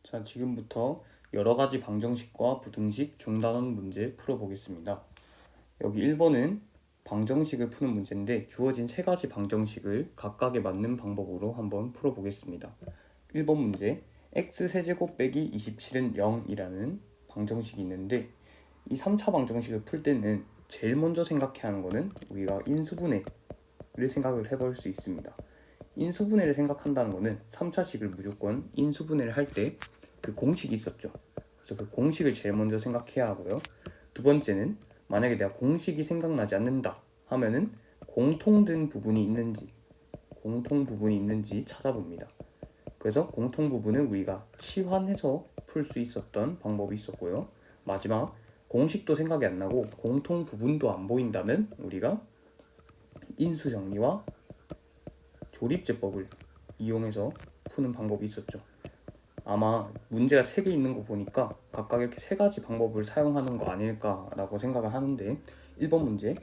자, 지금부터 여러 가지 방정식과 부등식 중단원 문제 풀어보겠습니다. 여기 1번은 방정식을 푸는 문제인데 주어진 세 가지 방정식을 각각에 맞는 방법으로 한번 풀어보겠습니다. 1번 문제 x세제곱 빼기 27은 0이라는 방정식이 있는데 이 3차 방정식을 풀 때는 제일 먼저 생각해야 하는 거는 우리가 인수분해를 생각을 해볼 수 있습니다. 인수분해를 생각한다는 거는 3차식을 무조건 인수분해를 할 때 그 공식이 있었죠. 그래서 그 공식을 제일 먼저 생각해야 하고요. 두 번째는 만약에 내가 공식이 생각나지 않는다 하면은 공통 부분이 있는지 찾아봅니다. 그래서 공통 부분은 우리가 치환해서 풀 수 있었던 방법이 있었고요. 마지막 공식도 생각이 안 나고 공통 부분도 안 보인다면 우리가 인수정리와 조립제법을 이용해서 푸는 방법이 있었죠. 아마 문제가 3개 있는 거 보니까 각각 이렇게 3가지 방법을 사용하는 거 아닐까라고 생각을 하는데 1번 문제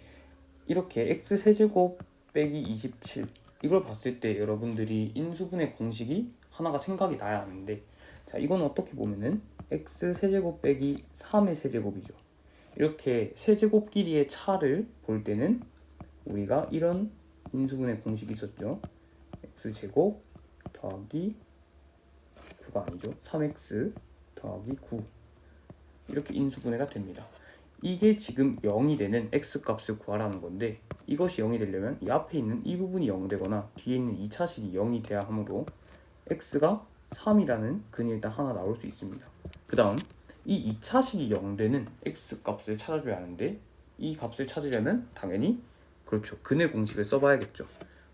이렇게 x세제곱 빼기 27 이걸 봤을 때 여러분들이 인수분해 공식이 하나가 생각이 나야 하는데 자 이건 어떻게 보면은 x세제곱 빼기 3의 세제곱이죠. 이렇게 세제곱끼리의 차를 볼 때는 우리가 이런 인수분해 공식이 있었죠. x제곱 더하기 9가 아니죠. 3x 더하기 9 이렇게 인수분해가 됩니다. 이게 지금 0이 되는 x값을 구하라는 건데 이것이 0이 되려면 이 앞에 있는 이 부분이 0 되거나 뒤에 있는 2차식이 0이 돼야 하므로 x가 3이라는 근이 일단 하나 나올 수 있습니다. 그 다음 이 2차식이 0 되는 x값을 찾아줘야 하는데 이 값을 찾으려면 당연히 그렇죠. 근의 공식을 써봐야겠죠.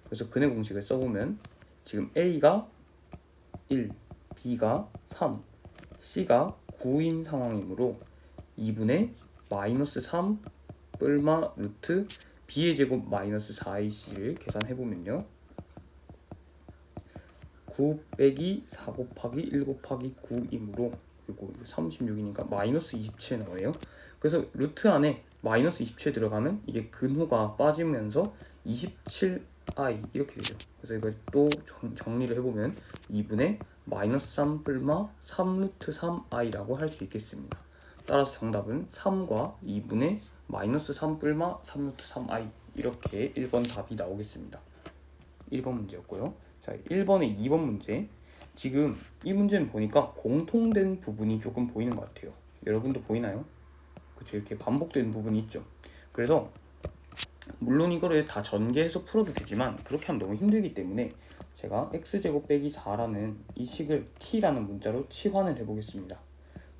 그래서 근의 공식을 써보면 지금 a가 1, b가 3, c가 9인 상황이므로 2분의 마이너스 3 뿔마 루트 b의 제곱 마이너스 4ac를 계산해보면요 9 빼기 4 곱하기 1 곱하기 9이므로 그리고 36이니까 마이너스 27 나오네요. 그래서 루트 안에 마이너스 27 들어가면 이게 근호가 빠지면서 27i 이렇게 되죠. 그래서 이걸 또 정리를 해보면 2분의 마이너스 3 뿔마 3 루트 3i라고 할 수 있겠습니다. 따라서 정답은 3과 2분의 마이너스 3 뿔마 3 루트 3i 이렇게 1번 답이 나오겠습니다. 1번 문제였고요. 자, 1번의 2번 문제. 지금 이 문제는 보니까 공통된 부분이 조금 보이는 것 같아요. 여러분도 보이나요? 그쵸, 이렇게 반복되는 부분이 있죠. 그래서 물론 이거를 다 전개해서 풀어도 되지만 그렇게 하면 너무 힘들기 때문에 제가 x제곱 빼기 4라는 이 식을 t라는 문자로 치환을 해보겠습니다.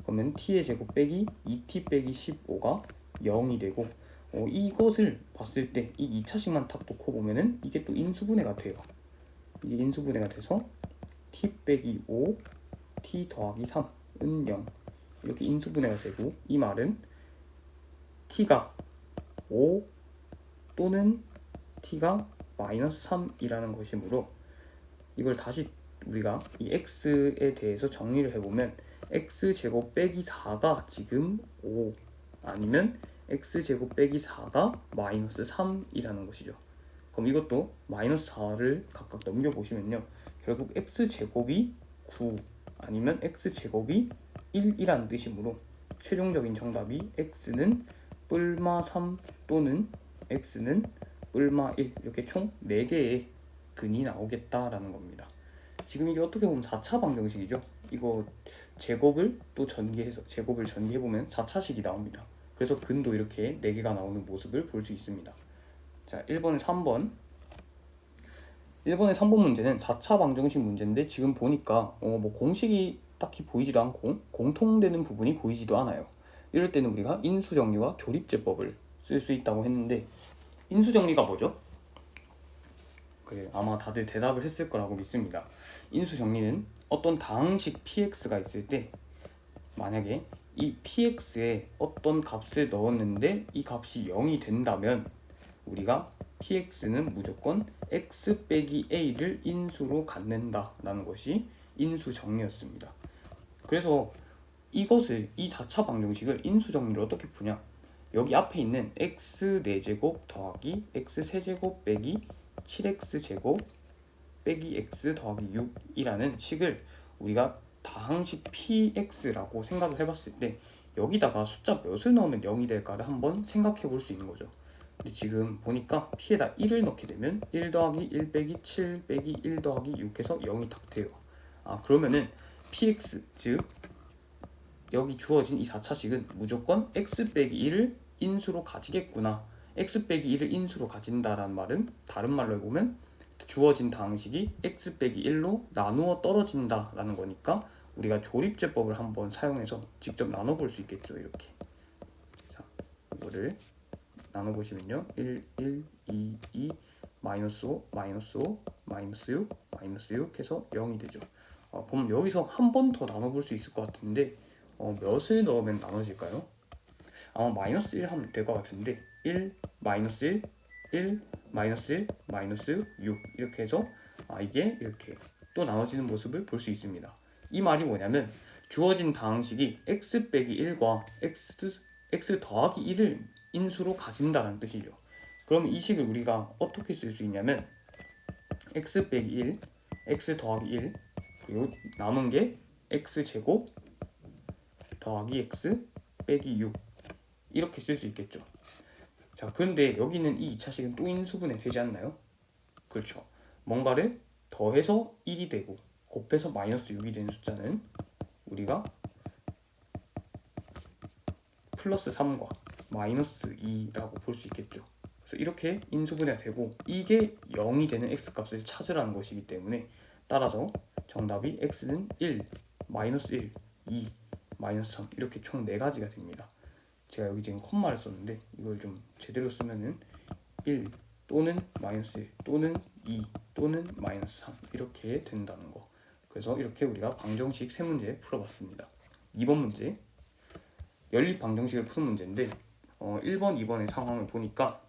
그러면 t의 제곱 빼기 2t 빼기 15가 0이 되고 이것을 봤을 때 이 2차식만 딱 놓고 보면은 이게 또 인수분해가 돼요. 이게 인수분해가 돼서 t 빼기 5 t 더하기 3은 0 이렇게 인수분해가 되고 이 말은 t가 5 또는 t가 마이너스 3이라는 것이므로 이걸 다시 우리가 이 x에 대해서 정리를 해보면 x제곱 빼기 4가 지금 5 아니면 x제곱 빼기 4가 마이너스 3이라는 것이죠. 그럼 이것도 마이너스 4를 각각 넘겨보시면요 결국 x제곱이 9 아니면 x제곱이 1이라는 뜻이므로 최종적인 정답이 x는 뿔마 3 또는 x는 뿔마 1 이렇게 총 4개의 근이 나오겠다라는 겁니다. 지금 이게 어떻게 보면 4차 방정식이죠. 이거 제곱을 또 전개해서 제곱을 전개해보면 4차식이 나옵니다. 그래서 근도 이렇게 4개가 나오는 모습을 볼 수 있습니다. 자, 1번에 3번 1번의 3번 문제는 4차 방정식 문제인데 지금 보니까 뭐 공식이 딱히 보이지도 않고 공통되는 부분이 보이지도 않아요. 이럴 때는 우리가 인수정리와 조립제법을 쓸 수 있다고 했는데 인수정리가 뭐죠? 아마 다들 대답을 했을 거라고 믿습니다. 인수정리는 어떤 다항식 px가 있을 때 만약에 이 px에 어떤 값을 넣었는데 이 값이 0이 된다면 우리가 px는 무조건 x 빼기 a를 인수로 갖는다 라는 것이 인수정리였습니다. 그래서 이것을 이 4차 방정식을 인수정리를 어떻게 푸냐, 여기 앞에 있는 x 4제곱 더하기 x 세제곱 빼기 7x제곱 빼기 x 더하기 6이라는 식을 우리가 다항식 px라고 생각을 해봤을 때 여기다가 숫자 몇을 넣으면 0이 될까를 한번 생각해 볼 수 있는 거죠. 근데 지금 보니까 p에다 1을 넣게 되면 1 더하기 1 빼기 7 빼기 1 더하기 6 해서 0이 딱 돼요. 그러면은 px 즉 여기 주어진 이 4차식은 무조건 x 빼기 1을 인수로 가지겠구나. x 빼기 1을 인수로 가진다라는 말은 다른 말로 해보면 주어진 다항식이 x 빼기 1로 나누어 떨어진다라는 거니까 우리가 조립제법을 한번 사용해서 직접 나눠볼 수 있겠죠. 이렇게. 자, 이거를 나눠보시면요. 1, 1, 2, 2, 마이너스 5, 마이너스 5, 마이너스 6, 마이너스 6 해서 0이 되죠. 그럼 여기서 한 번 더 나눠볼 수 있을 것 같은데 몇을 넣으면 나눠질까요? 아마 마이너스 1 하면 될 것 같은데 1, 마이너스 1, 1, 마이너스 1, 마이너스 6 이렇게 해서 이게 이렇게 또 나눠지는 모습을 볼 수 있습니다. 이 말이 뭐냐면 주어진 다항식이 x 빼기 1과 x 더하기 1을 인수로 가진다는 뜻이죠. 그럼 이 식을 우리가 어떻게 쓸 수 있냐면 x 빼기 1, x 더하기 1 그리고 남은 게 x제곱 더하기 x 빼기 6 이렇게 쓸 수 있겠죠. 자, 그런데 여기는 이 2차식은 또 인수분해 되지 않나요? 그렇죠. 뭔가를 더해서 1이 되고 곱해서 마이너스 6이 되는 숫자는 우리가 플러스 3과 마이너스 2라고 볼 수 있겠죠. 그래서 이렇게 인수분해가 되고 이게 0이 되는 x값을 찾으라는 것이기 때문에 따라서 정답이 x는 1, 마이너스 1, 2, 마이너스 3 이렇게 총 4가지가 됩니다. 제가 여기 지금 콤마를 썼는데 이걸 좀 제대로 쓰면은 1 또는 마이너스 1 또는 2 또는 마이너스 3 이렇게 된다는 거. 그래서 이렇게 우리가 방정식 3문제 풀어봤습니다. 2번 문제 연립 방정식을 푸는 문제인데 1번, 2번의 상황을 보니까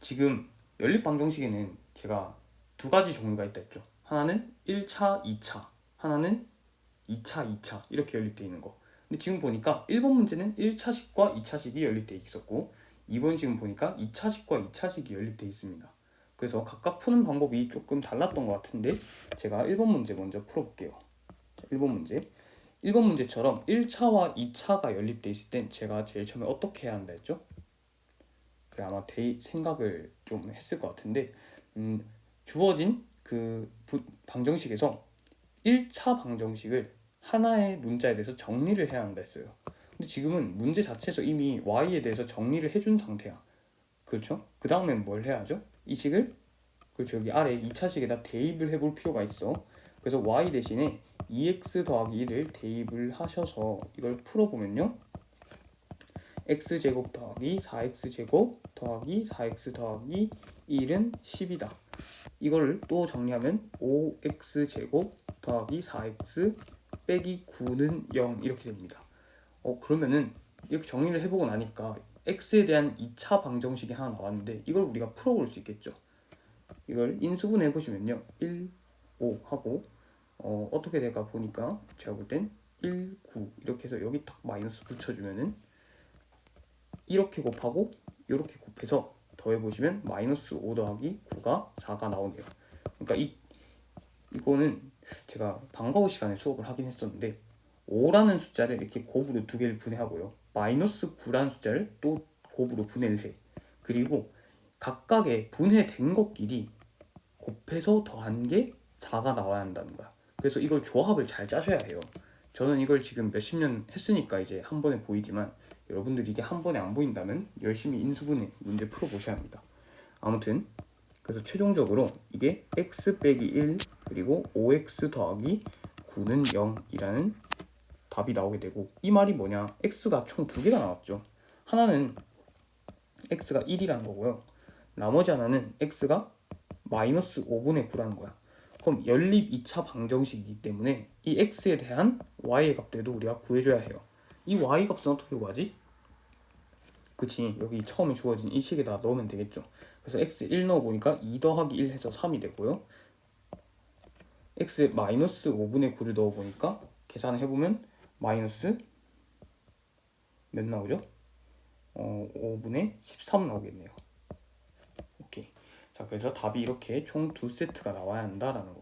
지금 연립 방정식에는 제가 2가지 종류가 있다 했죠. 하나는 1차, 2차, 하나는 2차, 2차 이렇게 연립되어 있는 거. 근데 지금 보니까 1번 문제는 1차식과 2차식이 연립되어 있었고 2번 식은 보니까 2차식과 2차식이 연립되어 있습니다. 그래서 각각 푸는 방법이 조금 달랐던 것 같은데 제가 1번 문제 먼저 풀어볼게요. 자, 1번 문제 1번 문제처럼 1차와 2차가 연립되어 있을 땐 제가 제일 처음에 어떻게 해야 한다 했죠? 그래 아마 생각을 좀 했을 것 같은데 주어진 그 방정식에서 1차 방정식을 하나의 문자에 대해서 정리를 해야 한다 했어요. 근데 지금은 문제 자체에서 이미 y에 대해서 정리를 해준 상태야. 그렇죠? 그 다음엔 뭘 해야 하죠? 이 식을 그렇죠. 여기 아래 2차식에다 대입을 해볼 필요가 있어. 그래서 y 대신에 2x 더하기 1을 대입을 하셔서 이걸 풀어보면요. x제곱 더하기 4x제곱 더하기 4x 더하기 1은 10이다. 이걸 또 정리하면 5x제곱 더하기 4x 빼기 9는 0 이렇게 됩니다. 그러면은 이렇게 정리를 해보고 나니까 x에 대한 2차 방정식이 하나 나왔는데 이걸 우리가 풀어볼 수 있겠죠. 이걸 인수분해 해보시면요. 1, 5 하고 어떻게 될까 보니까 제가 볼 땐 1, 9 이렇게 해서 여기 딱 마이너스 붙여주면은 이렇게 곱하고 이렇게 곱해서 더해보시면 마이너스 5 더하기 9가 4가 나오네요. 그러니까 이거는 제가 방과후 시간에 수업을 하긴 했었는데 5라는 숫자를 이렇게 곱으로 두 개를 분해하고요. 마이너스 9라는 숫자를 또 곱으로 분해를 해. 그리고 각각의 분해된 것끼리 곱해서 더한 게 4가 나와야 한다는 거야. 그래서 이걸 조합을 잘 짜셔야 해요. 저는 이걸 지금 몇십 년 했으니까 이제 한 번에 보이지만 여러분들이 이게 한 번에 안 보인다면 열심히 인수분해 문제 풀어보셔야 합니다. 아무튼 그래서 최종적으로 이게 x 빼기 1 그리고 5x 더하기 9는 0이라는 답이 나오게 되고 이 말이 뭐냐 x가 총 2개가 나왔죠. 하나는 x가 1이라는 거고요. 나머지 하나는 x가 마이너스 5분의 9라는 거야. 그럼 연립 2차 방정식이기 때문에 이 x에 대한 y의 값들도 우리가 구해줘야 해요. 이 y 값은 어떻게 구하지? 그치 여기 처음에 주어진 이 식에다 넣으면 되겠죠. 그래서 x 1 넣어보니까 2 더하기 1 해서 3이 되고요. x 마이너스 5분의 9를 넣어보니까 계산을 해보면 마이너스 몇 나오죠? 5분의 13 나오겠네요. 오케이. 자 그래서 답이 이렇게 총 2세트가 나와야 한다라는 거.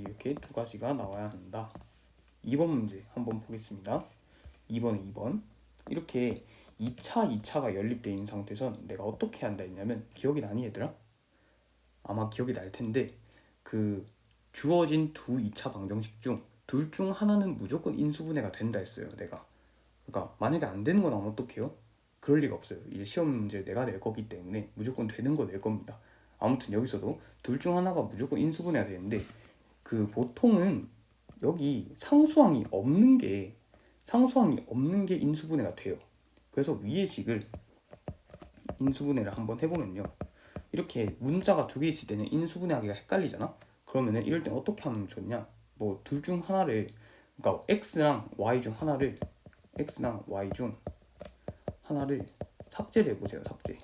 이렇게 두 가지가 나와야 한다. 2번 문제 한번 보겠습니다. 2번에 2번 이렇게 2차가 연립되어 있는 상태에서 내가 어떻게 한다 했냐면, 기억이 나니 얘들아? 아마 기억이 날 텐데, 그 주어진 두 2차 방정식 중 둘 중 하나는 무조건 인수분해가 된다 했어요 내가. 그러니까 만약에 안 되는 거 나오면 어떡해요? 그럴 리가 없어요. 이제 시험 문제 내가 낼 거기 때문에 무조건 되는 거 낼 겁니다. 아무튼 여기서도 둘 중 하나가 무조건 인수분해가 되는데, 그 보통은 여기 상수항이 없는 게 인수분해가 돼요. 그래서 위의 식을 인수분해를 한번 해보면요, 이렇게 문자가 두 개 있을 때는 인수분해하기가 헷갈리잖아. 그러면은 이럴 땐 어떻게 하면 좋냐, 뭐 둘 중 하나를, 그러니까 x랑 y 중 하나를 삭제를 해보세요. 삭제.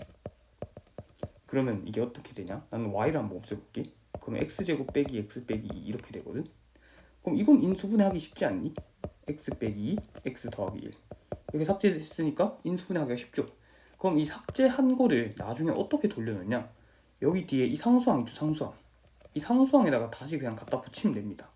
그러면 이게 어떻게 되냐, 나는 y를 한번 없애볼게. 그러면 x제곱 빼기 x 빼기 2 이렇게 되거든. 그럼 이건 인수분해하기 쉽지 않니? x 빼기 2, x 더하기 1 이렇게 삭제했으니까 인수분해하기가 쉽죠. 그럼 이 삭제한 거를 나중에 어떻게 돌려놓냐, 여기 뒤에 이 상수항 있죠. 이 상수항에다가 다시 그냥 갖다 붙이면 됩니다.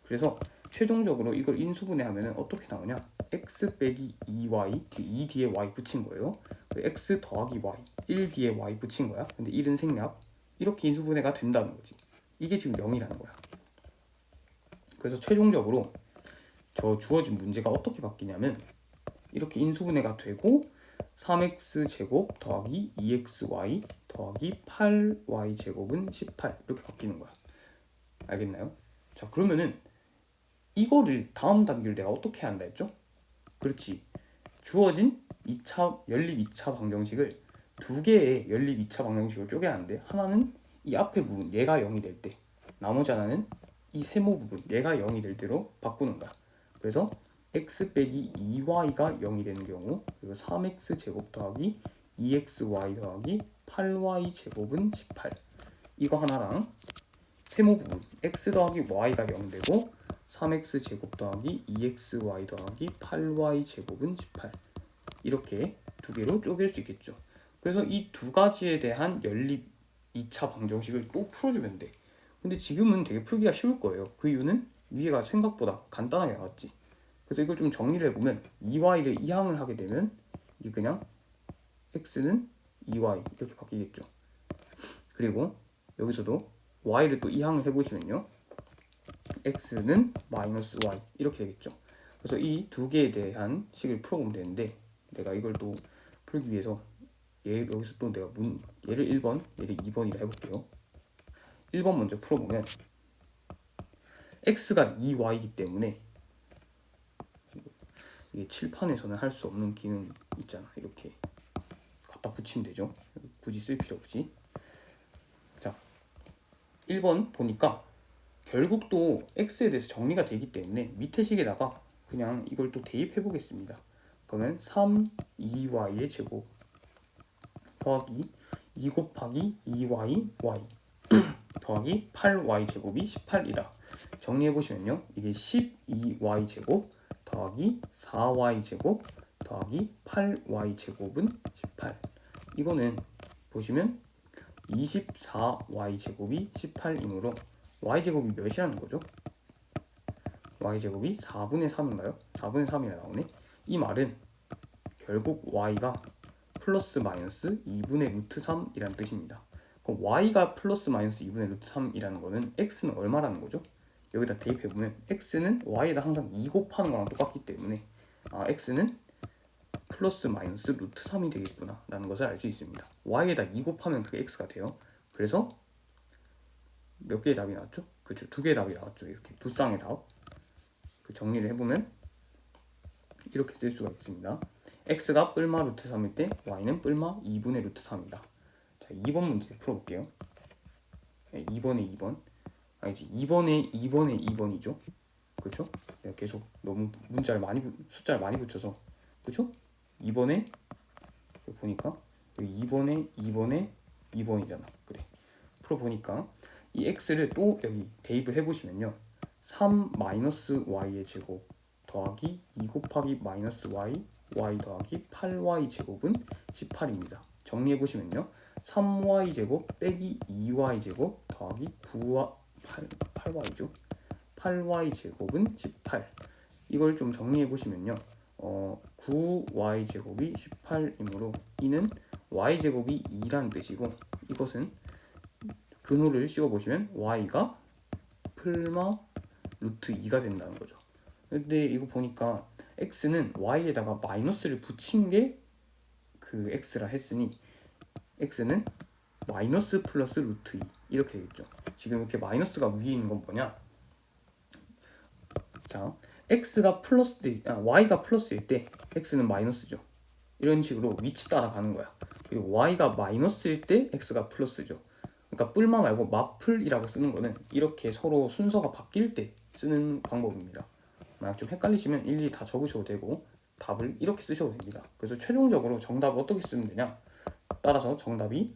그래서 최종적으로 이걸 인수분해하면 어떻게 나오냐, x 빼기 2y, 2 뒤에 y 붙인 거예요. x 더하기 y, 1 뒤에 y 붙인 거야. 근데 1은 생략. 이렇게 인수분해가 된다는 거지. 이게 지금 0이라는 거야. 그래서 최종적으로 저 주어진 문제가 어떻게 바뀌냐면, 이렇게 인수분해가 되고 3x 제곱 더하기 2xy 더하기 8y 제곱은 18 이렇게 바뀌는 거야. 알겠나요? 자, 그러면은 이거를 다음 단계를 내가 어떻게 한다 했죠? 그렇지. 주어진 2차 연립 2차 방정식을 두 개의 연립 2차 방정식을 쪼개야 하는데, 하나는 이 앞에 부분 얘가 0이 될 때, 나머지 하나는 이 세모 부분 얘가 0이 될 때로 바꾸는 거야. 그래서 x 빼기 2y가 0이 되는 경우, 그리고 3x 제곱 더하기 2xy 더하기 8y 제곱은 18 이거 하나랑, 세모 부분 x 더하기 y가 0 되고 3x 제곱 더하기 2xy 더하기 8y 제곱은 18 이렇게 두 개로 쪼갤 수 있겠죠. 그래서 이 두 가지에 대한 연립 2차 방정식을 또 풀어주면 돼. 근데 지금은 되게 풀기가 쉬울 거예요. 그 이유는 위에가 생각보다 간단하게 나왔지. 그래서 이걸 좀 정리를 해보면, 2y를 이항을 하게 되면 이게 그냥 x는 2y 이렇게 바뀌겠죠. 그리고 여기서도 y를 또 이항을 해보시면요, x는 마이너스 y 이렇게 되겠죠. 그래서 이 두 개에 대한 식을 풀어보면 되는데, 내가 이걸 또 풀기 위해서 여기서 또 내가 얘를 1번, 얘를 2번이라 해볼게요. 1번 먼저 풀어보면, x가 2y이기 때문에 이게 칠판에서는 할 수 없는 기능 있잖아. 이렇게 갖다 붙이면 되죠. 굳이 쓸 필요 없지. 자, 1번 보니까 결국 또 x에 대해서 정리가 되기 때문에 밑에 식에다가 그냥 이걸 또 대입해 보겠습니다. 그러면 3, 2y의 제곱 더하기 2 곱하기 2y, y 더하기 8y 제곱이 18이다. 정리해 보시면요, 이게 12y 제곱 더하기 4y 제곱 더하기 8y 제곱은 18. 이거는 보시면 24y 제곱이 18이므로 y 제곱이 몇이라는 거죠? y 제곱이 4분의 3인가요? 4분의 3이라 나오네. 이 말은 결국 y가 플러스 마이너스 2분의 루트 3이라는 뜻입니다. 그럼 y가 플러스 마이너스 2분의 루트 3이라는 거는 x는 얼마라는 거죠? 여기다 대입해보면 x는 y에다 항상 2 곱하는 거랑 똑같기 때문에, x는 플러스 마이너스 루트 3이 되겠구나 라는 것을 알 수 있습니다. y에다 2 곱하면 그게 x가 돼요. 그래서 몇 개의 답이 나왔죠? 그렇죠, 두 개의 답이 나왔죠. 이렇게 두 쌍의 답. 그 정리를 해보면 이렇게 쓸 수가 있습니다. x가 뿔마 루트 3일 때 y는 뿔마 2분의 루트 3이다. 자, 2번 문제 풀어볼게요. 2번에 2번. 아니지, 2번에 2번이죠. 그렇죠? 내가 계속 너무 숫자를 많이 붙여서, 그렇죠? 2번에 보니까 여기 2번에 2번이잖아. 그래. 풀어보니까 이 x를 또 여기 대입을 해보시면요, 3 마이너스 y의 제곱 더하기 2 곱하기 마이너스 y 더하기 8y 제곱은 18입니다. 정리해보시면요, 3y 제곱 빼기 2y 제곱 더하기 8y죠. 8y제곱은 18. 이걸 좀 정리해 보시면요. 9y제곱이 18이므로 이는 y제곱이 2란 뜻이고, 이것은 근호를 씌워보시면 y가 풀마 루트 2가 된다는 거죠. 근데 이거 보니까 x는 y에다가 마이너스를 붙인 게 그 x라 했으니 x는 마이너스 플러스 루트 2 이렇게 되겠죠. 지금 이렇게 마이너스가 위에 있는 건 뭐냐? 자, y가 플러스일 때 x는 마이너스죠. 이런 식으로 위치 따라 가는 거야. 그리고 y가 마이너스일 때 x가 플러스죠. 그러니까 뿔마 말고 마플이라고 쓰는 거는 이렇게 서로 순서가 바뀔 때 쓰는 방법입니다. 만약 좀 헷갈리시면 일일이 다 적으셔도 되고 답을 이렇게 쓰셔도 됩니다. 그래서 최종적으로 정답을 어떻게 쓰면 되냐? 따라서 정답이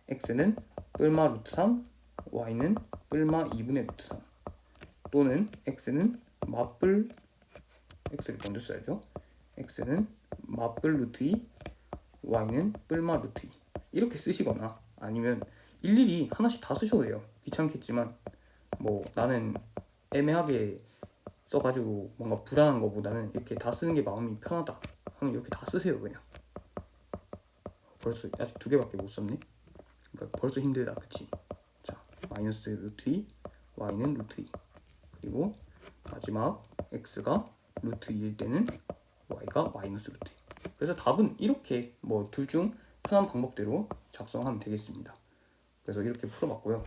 x는 뿔마 루트 3, y는 뿔마 2분의 루트 3 또는 x는 맞뿔 x를 먼저 써야죠. x는 맞뿔 루트 2, y는 뿔마 루트 2 이렇게 쓰시거나 아니면 일일이 하나씩 다 쓰셔도 돼요. 귀찮겠지만 뭐 나는 애매하게 써가지고 뭔가 불안한 거보다는 이렇게 다 쓰는 게 마음이 편하다 하면 이렇게 다 쓰세요. 그냥 벌써 아직 2개밖에 못 썼네. 그러니까 벌써 힘들다, 그치? 자, 마이너스 루트 2, y는 루트 2 그리고 마지막 x가 루트 2일 때는 y가 마이너스 루트 2. 그래서 답은 이렇게 뭐 둘 중 편한 방법대로 작성하면 되겠습니다. 그래서 이렇게 풀어봤고요.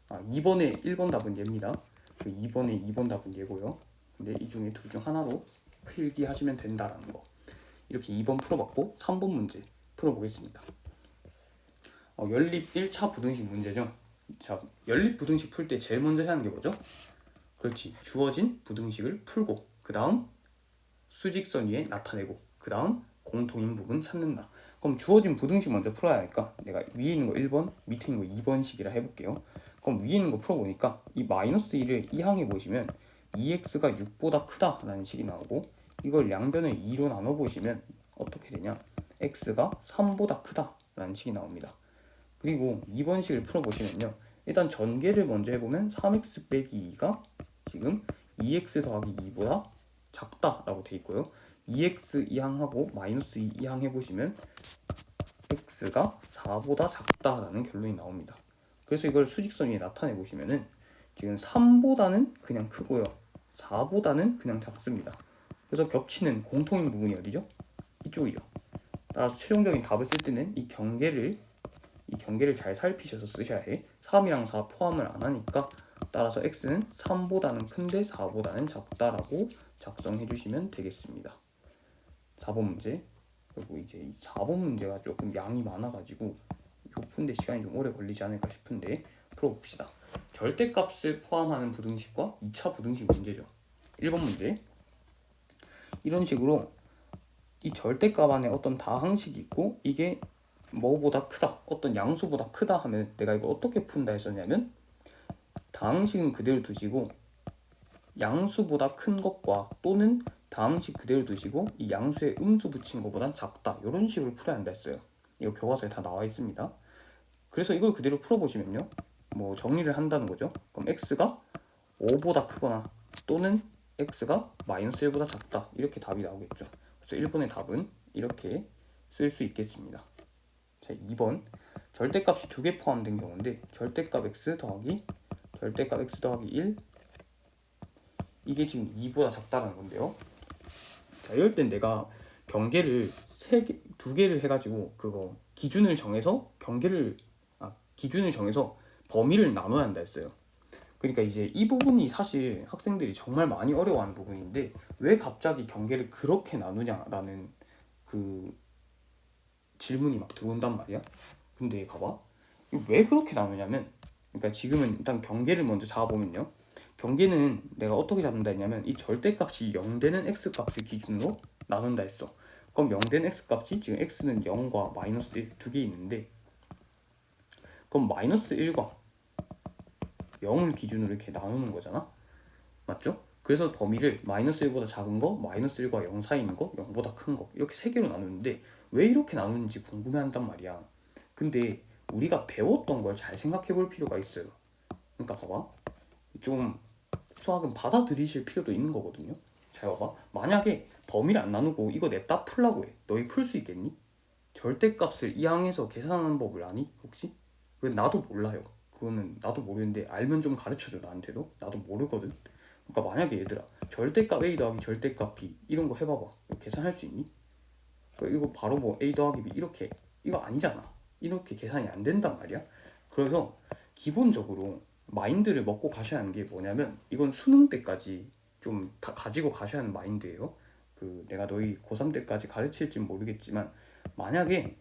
2번에 1번 답은 얘입니다. 2번에 2번 답은 얘고요. 근데 이 중에 둘 중 하나로 필기하시면 된다라는 거. 이렇게 2번 풀어봤고 3번 문제 풀어보겠습니다. 연립 1차 부등식 문제죠. 자, 연립 부등식 풀 때 제일 먼저 해야 하는 게 뭐죠? 그렇지. 주어진 부등식을 풀고 그 다음 수직선 위에 나타내고 그 다음 공통인 부분 찾는다. 그럼 주어진 부등식 먼저 풀어야 하니까 내가 위에 있는 거 1번, 밑에 있는 거 2번식이라 해볼게요. 그럼 위에 있는 거 풀어보니까 이 마이너스 1을 이항해 보시면 2x가 6보다 크다라는 식이 나오고 이걸 양변을 2로 나눠보시면 어떻게 되냐? x가 3보다 크다라는 식이 나옵니다. 그리고 2번식을 풀어보시면요. 일단 전개를 먼저 해보면 3x 빼기 2가 지금 2x 더하기 2보다 작다라고 돼 있고요. 2x 이항하고 마이너스 2 이항해보시면 x가 4보다 작다라는 결론이 나옵니다. 그래서 이걸 수직선 위에 나타내보시면은 지금 3보다는 그냥 크고요. 4보다는 그냥 작습니다. 그래서 겹치는 공통인 부분이 어디죠? 이쪽이죠. 따라서 최종적인 답을 쓸 때는 이 경계를 잘 살피셔서 쓰셔야 해. 3이랑 4 포함을 안 하니까 따라서 x는 3보다는 큰데 4보다는 작다라고 작성해 주시면 되겠습니다. 4번 문제. 그리고 이제 이 4번 문제가 조금 양이 많아가지고 이거 푸는데 시간이 좀 오래 걸리지 않을까 싶은데 풀어봅시다. 절대값을 포함하는 부등식과 2차 부등식 문제죠. 1번 문제. 이런 식으로 이 절대값 안에 어떤 다항식이 있고 이게 뭐보다 크다, 어떤 양수보다 크다 하면 내가 이거 어떻게 푼다 했었냐면 다항식은 그대로 두시고 양수보다 큰 것과 또는 다항식 그대로 두시고 이 양수에 음수 붙인 것보단 작다 이런 식으로 풀어야 한다 했어요. 이거 교과서에 다 나와 있습니다. 그래서 이걸 그대로 풀어보시면요. 뭐 정리를 한다는 거죠. 그럼 x가 5보다 크거나 또는 x가 마이너스 1보다 작다 이렇게 답이 나오겠죠. 그래서 1번의 답은 이렇게 쓸 수 있겠습니다. 자, 2번 절대값이 2개 포함된 경우인데 절대값 x 더하기 1 이게 지금 2보다 작다는 건데요. 자, 이럴 땐 내가 경계를 2개를 해가지고 그거 기준을 정해서 범위를 나눠야 한다 했어요. 그러니까 이제 이 부분이 사실 학생들이 정말 많이 어려워하는 부분인데 왜 갑자기 경계를 그렇게 나누냐라는 그 질문이 막 들어온단 말이야. 근데 봐봐, 이거 왜 그렇게 나누냐면, 그러니까 지금은 일단 경계를 먼저 잡아보면요. 경계는 내가 어떻게 잡는다 했냐면 이 절대값이 0 되는 x값을 기준으로 나눈다 했어. 그럼 0 되는 x값이 지금 x는 0과 마이너스 1 두 개 있는데 그럼 마이너스 1과 0을 기준으로 이렇게 나누는 거잖아. 맞죠? 그래서 범위를 마이너스 1보다 작은 거, 마이너스 1과 0 사이 있는 거, 0보다 큰 거 이렇게 세 개로 나누는데 왜 이렇게 나누는지 궁금해한단 말이야. 근데 우리가 배웠던 걸 잘 생각해 볼 필요가 있어요. 그러니까 봐봐. 좀 수학은 받아들이실 필요도 있는 거거든요. 잘 봐봐. 만약에 범위를 안 나누고 이거 냅다 풀라고 해. 너희 풀 수 있겠니? 절대값을 이항해서 계산하는 법을 아니? 혹시? 왜 나도 몰라요. 그거는 나도 모르는데 알면 좀 가르쳐줘 나한테도. 나도 모르거든. 그러니까 만약에 얘들아 절대값 a 더하기 절대값 b 이런 거 해봐봐. 이거 계산할 수 있니? 그러니까 이거 바로 뭐 a 더하기 b 이렇게 이거 아니잖아. 이렇게 계산이 안 된단 말이야. 그래서 기본적으로 마인드를 먹고 가셔야 하는 게 뭐냐면 이건 수능 때까지 좀 다 가지고 가셔야 하는 마인드예요. 그 내가 너희 고3 때까지 가르칠진 모르겠지만 만약에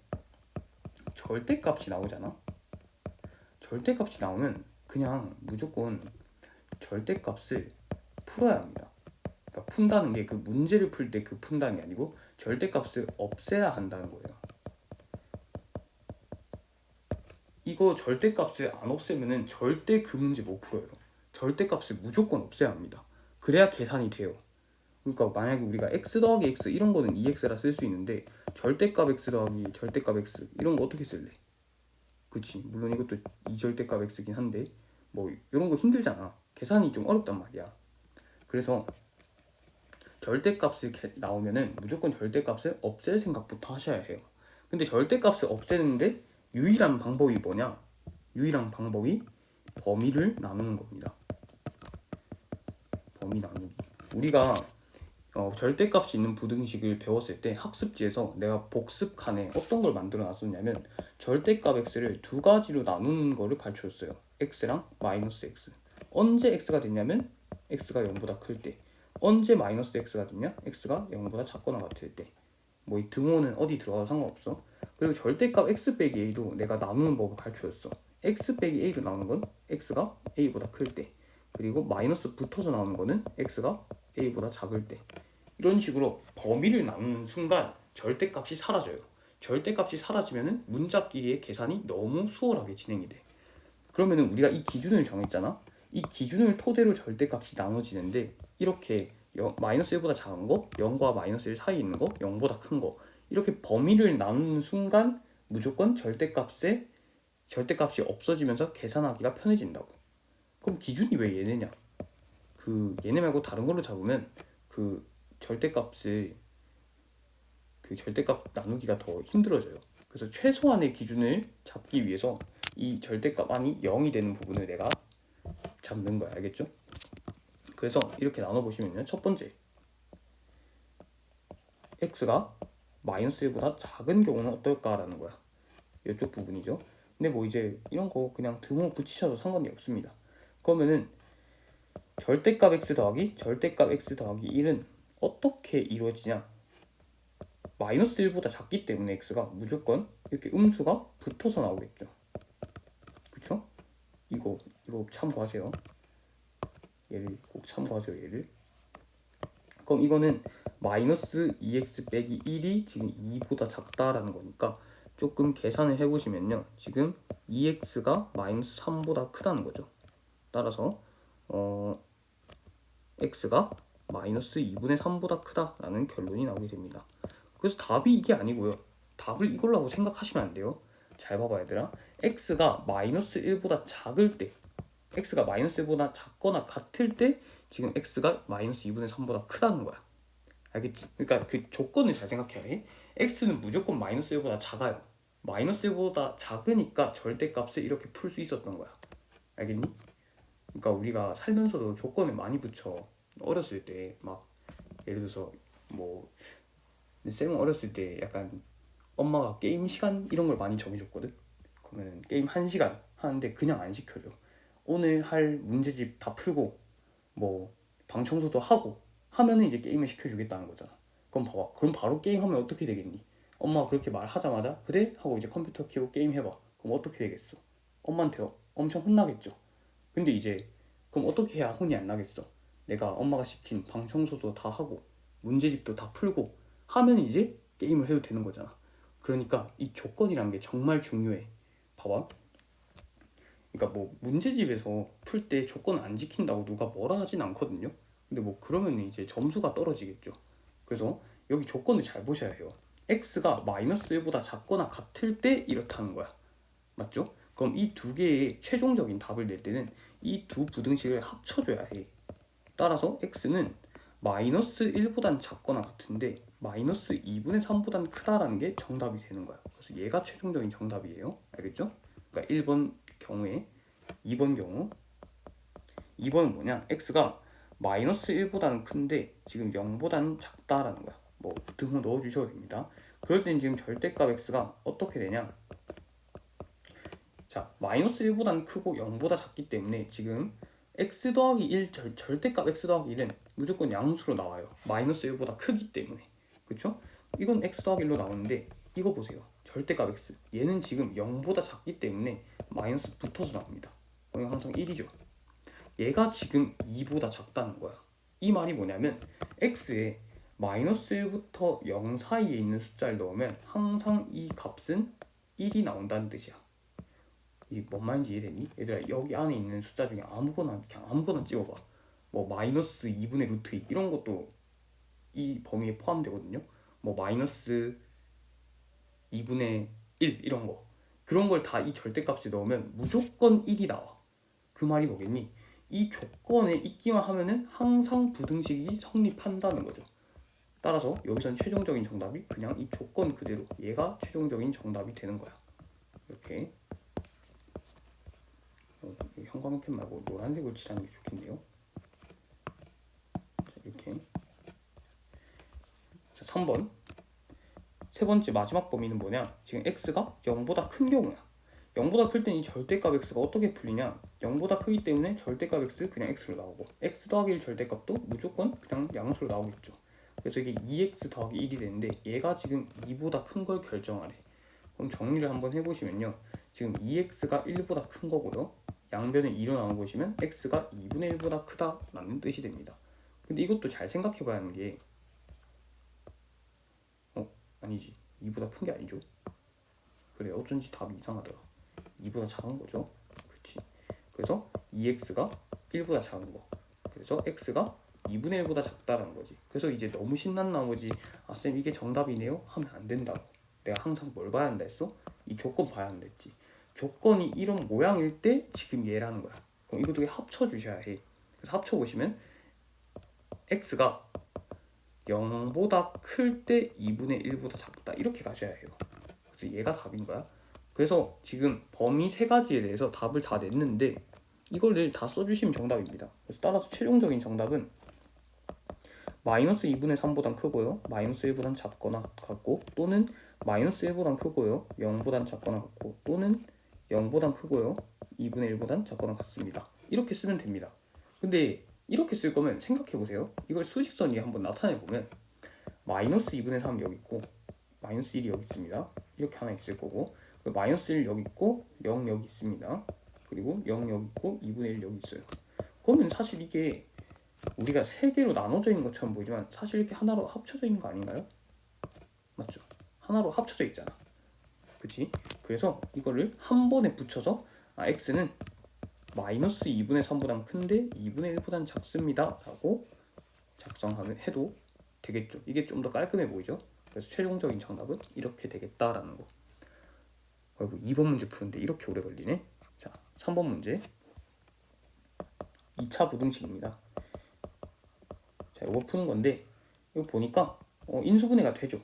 절대값이 나오잖아. 절대값이 나오면 그냥 무조건 절대값을 풀어야 합니다. 그러니까 푼다는 게 그 문제를 풀 때 그 푼다는 게 아니고 절대값을 없애야 한다는 거예요. 이거 절대값을 안 없애면은 절대 그 문제 못 풀어요. 절대값을 무조건 없애야 합니다. 그래야 계산이 돼요. 그러니까 만약에 우리가 x 더하기 x 이런 거는 2x라 쓸 수 있는데 절대값 x 더하기 절대값 x 이런 거 어떻게 쓸래? 그치? 물론 이것도 이절대값 x긴 한데 뭐 이런 거 힘들잖아. 계산이 좀 어렵단 말이야. 그래서 절대값이 나오면은 무조건 절대값을 없앨 생각부터 하셔야 해요. 근데 절대값을 없애는데 유일한 방법이 뭐냐? 유일한 방법이 범위를 나누는 겁니다. 범위 나누기. 우리가 절대값이 있는 부등식을 배웠을 때 학습지에서 내가 복습칸에 어떤 걸 만들어 놨었냐면 절대값 x를 두 가지로 나누는 거를 가르쳐줬어요. x랑 마이너스 x. 언제 x가 됐냐면 x가 0보다 클 때. 언제 마이너스 x가 됐냐? x가 0보다 작거나 같을 때. 뭐 이 등호는 어디 들어가도 상관없어. 그리고 절대값 x 빼기 a도 내가 나누는 법을 가르쳐줬어. x 빼기 a로 나오는 건 x가 a보다 클 때. 그리고 마이너스 붙어서 나오는 거는 x가 a보다 작을 때. 이런 식으로 범위를 나누는 순간 절대값이 사라져요. 절대값이 사라지면은 문자끼리의 계산이 너무 수월하게 진행이 돼. 그러면은 우리가 이 기준을 정했잖아. 이 기준을 토대로 절대값이 나눠지는데 이렇게 마이너스 1보다 작은 거, 0과 마이너스 1 사이에 있는 거, 0보다 큰 거 이렇게 범위를 나누는 순간 무조건 절대값이 없어지면서 계산하기가 편해진다고. 그럼 기준이 왜 얘네냐? 그 얘네 말고 다른 걸로 잡으면 그 절대값을 그 절대값 나누기가 더 힘들어져요. 그래서 최소한의 기준을 잡기 위해서 이 절대값 안이 0이 되는 부분을 내가 잡는 거야. 알겠죠? 그래서 이렇게 나눠보시면요. 첫 번째 x가 마이너스 1보다 작은 경우는 어떨까라는 거야. 이쪽 부분이죠. 근데 뭐 이제 이런 거 그냥 등호 붙이셔도 상관이 없습니다. 그러면은 절대값 x 더하기 절대값 x 더하기 1은 어떻게 이루어지냐? 마이너스 1보다 작기 때문에 x가 무조건 이렇게 음수가 붙어서 나오겠죠. 그쵸? 이거 참고하세요. 얘를 꼭 참고하세요. 얘를. 그럼 이거는 마이너스 2x 빼기 1이 지금 2보다 작다라는 거니까 조금 계산을 해보시면요. 지금 2x가 마이너스 3보다 크다는 거죠. 따라서 x가 마이너스 2분의 3보다 크다라는 결론이 나오게 됩니다. 그래서 답이 이게 아니고요. 답을 이걸로 생각하시면 안 돼요. 잘 봐봐 얘들아. x가 마이너스 1보다 작을 때 x가 마이너스 1보다 작거나 같을 때 지금 x가 마이너스 2분의 3보다 크다는 거야. 알겠지? 그러니까 그 조건을 잘 생각해야 해. x는 무조건 마이너스 1보다 작아요. 마이너스 1보다 작으니까 절대값을 이렇게 풀 수 있었던 거야. 알겠니? 그러니까 우리가 살면서도 조건을 많이 붙여. 어렸을 때 막 예를 들어서 뭐 쌤은 어렸을 때 약간 엄마가 게임 시간 이런 걸 많이 정해줬거든. 그러면 게임 1시간 하는데 그냥 안 시켜줘. 오늘 할 문제집 다 풀고 뭐 방 청소도 하고 하면은 이제 게임을 시켜주겠다는 거잖아. 그럼 봐봐. 그럼 바로 게임하면 어떻게 되겠니? 엄마가 그렇게 말하자마자 그래? 하고 이제 컴퓨터 켜고 게임 해봐. 그럼 어떻게 되겠어? 엄마한테 엄청 혼나겠죠. 근데 이제 그럼 어떻게 해야 혼이 안 나겠어? 내가 엄마가 시킨 방 청소도 다 하고 문제집도 다 풀고 하면 이제 게임을 해도 되는 거잖아. 그러니까 이 조건이란 게 정말 중요해. 봐봐. 그러니까 뭐 문제집에서 풀 때 조건 안 지킨다고 누가 뭐라 하진 않거든요. 근데 뭐 그러면 이제 점수가 떨어지겠죠. 그래서 여기 조건을 잘 보셔야 해요. x가 마이너스 1보다 작거나 같을 때 이렇다는 거야. 맞죠? 그럼 이 두 개의 최종적인 답을 낼 때는 이 두 부등식을 합쳐줘야 해. 따라서 x는 마이너스 1보단 작거나 같은데 마이너스 2분의 3보단 크다라는 게 정답이 되는 거야. 그래서 얘가 최종적인 정답이에요. 알겠죠? 그러니까 1번 경우에 2번 경우 2번은 뭐냐? x가 마이너스 1보다는 큰데 지금 0보다는 작다라는 거야. 뭐 등호 넣어주셔도 됩니다. 그럴 땐 지금 절대값 x가 어떻게 되냐? 자, 마이너스 1보다는 크고 0보다 작기 때문에 지금 x 더하기 1 절대값 x 더하기 1은 무조건 양수로 나와요. 마이너스 1보다 크기 때문에. 그쵸? 이건 x 더하기 1로 나오는데 이거 보세요. 절대값 x. 얘는 지금 0보다 작기 때문에 마이너스 붙어서 나옵니다. 그럼 항상 1이죠. 얘가 지금 2보다 작다는 거야. 이 말이 뭐냐면 x에 마이너스 1부터 0 사이에 있는 숫자를 넣으면 항상 이 값은 1이 나온다는 뜻이야. 이 뭔 말인지 이해되니? 얘들아, 여기 안에 있는 숫자 중에 아무거나 그냥 아무거나 찍어봐. 뭐 마이너스 2분의 루트 2 이런 것도 이 범위에 포함되거든요. 뭐 마이너스 2분의 1 이런 거, 그런 걸 다 이 절대값에 넣으면 무조건 1이 나와. 그 말이 뭐겠니? 이 조건에 있기만 하면은 항상 부등식이 성립한다는 거죠. 따라서 여기선 최종적인 정답이 그냥 이 조건 그대로 얘가 최종적인 정답이 되는 거야. 이렇게 형광펜 말고 노란색으로 칠하는 게 좋겠네요. 자, 이렇게. 자, 3번 세 번째 마지막 범위는 뭐냐? 지금 x가 0보다 큰 경우야. 0보다 클 땐 이 절대값 x가 어떻게 풀리냐? 0보다 크기 때문에 절대값 x 그냥 x로 나오고 x 더하기 1 절대값도 무조건 그냥 양수로 나오겠죠. 그래서 이게 2x 더하기 1이 되는데 얘가 지금 2보다 큰 걸 결정하래. 그럼 정리를 한번 해보시면요. 지금 2x가 1보다 큰 거고요. 양변에 2로 나눠보시면 x가 2분의 1보다 크다라는 뜻이 됩니다. 근데 이것도 잘 생각해봐야 하는 게 아니지, 2보다 큰 게 아니죠. 그래, 어쩐지 답이 이상하더라. 2보다 작은 거죠. 그치? 그래서 2x가 1보다 작은 거. 그래서 x가 2분의 1보다 작다라는 거지. 그래서 이제 너무 신난 나머지 쌤 이게 정답이네요? 하면 안 된다고. 내가 항상 뭘 봐야 한다 했어? 이 조건 봐야 한다 했지. 조건이 이런 모양일 때 지금 얘라는 거야. 그럼 이거 두 개 합쳐주셔야 해. 그래서 합쳐보시면 x가 0보다 클 때 2분의 1보다 작다 이렇게 가셔야 해요. 그래서 얘가 답인 거야. 그래서 지금 범위 세 가지에 대해서 답을 다 냈는데 이걸 다 써주시면 정답입니다. 그래서 따라서 최종적인 정답은 마이너스 2분의 3보단 크고요, 마이너스 1보단 작거나 같고, 또는 마이너스 1보단 크고요, 0보단 작거나 같고, 또는 0보단 크고요, 2분의 1보단 작거나 같습니다. 이렇게 쓰면 됩니다. 근데 이렇게 쓸 거면 생각해보세요. 이걸 수직선 위에 한번 나타내보면 마이너스 2분의 3 여기 있고 마이너스 1이 여기 있습니다. 이렇게 하나 있을 거고, 마이너스 1 여기 있고 0 여기 있습니다. 그리고 0 여기 있고 2분의 1 여기 있어요. 그러면 사실 이게 우리가 세 개로 나눠져 있는 것처럼 보이지만 사실 이렇게 하나로 합쳐져 있는 거 아닌가요? 맞죠? 하나로 합쳐져 있잖아. 그치? 그래서 이거를 한 번에 붙여서 x는 마이너스 2분의 3보단 큰데 2분의 1보단 작습니다 라고 작성하면 해도 되겠죠. 이게 좀 더 깔끔해 보이죠? 그래서 최종적인 정답은 이렇게 되겠다라는 거. 아이고, 2번 문제 푸는데 이렇게 오래 걸리네. 자, 3번 문제 2차 부등식입니다. 자, 이거 푸는 건데 이거 보니까 인수분해가 되죠.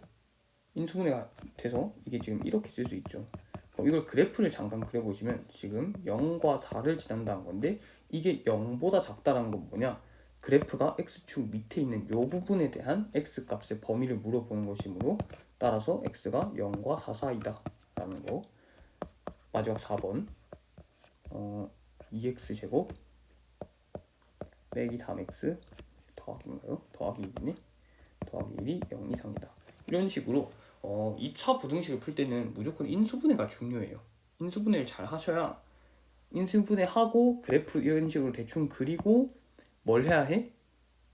인수분해가 돼서 이게 지금 이렇게 쓸 수 있죠. 그럼 이걸 그래프를 잠깐 그려보시면 지금 0과 4를 지난다는 건데 이게 0보다 작다라는 건 뭐냐? 그래프가 x축 밑에 있는 이 부분에 대한 x값의 범위를 물어보는 것이므로 따라서 x가 0과 4 사이다 라는 거. 마지막 4번 2x제곱 빼기 3x 더하기인가요? 더하기 1이네. 더하기 1이 0 이상이다. 이런 식으로 2차 부등식을 풀 때는 무조건 인수분해가 중요해요. 인수분해를 잘 하셔야 인수분해하고 그래프 이런 식으로 대충 그리고 뭘 해야 해?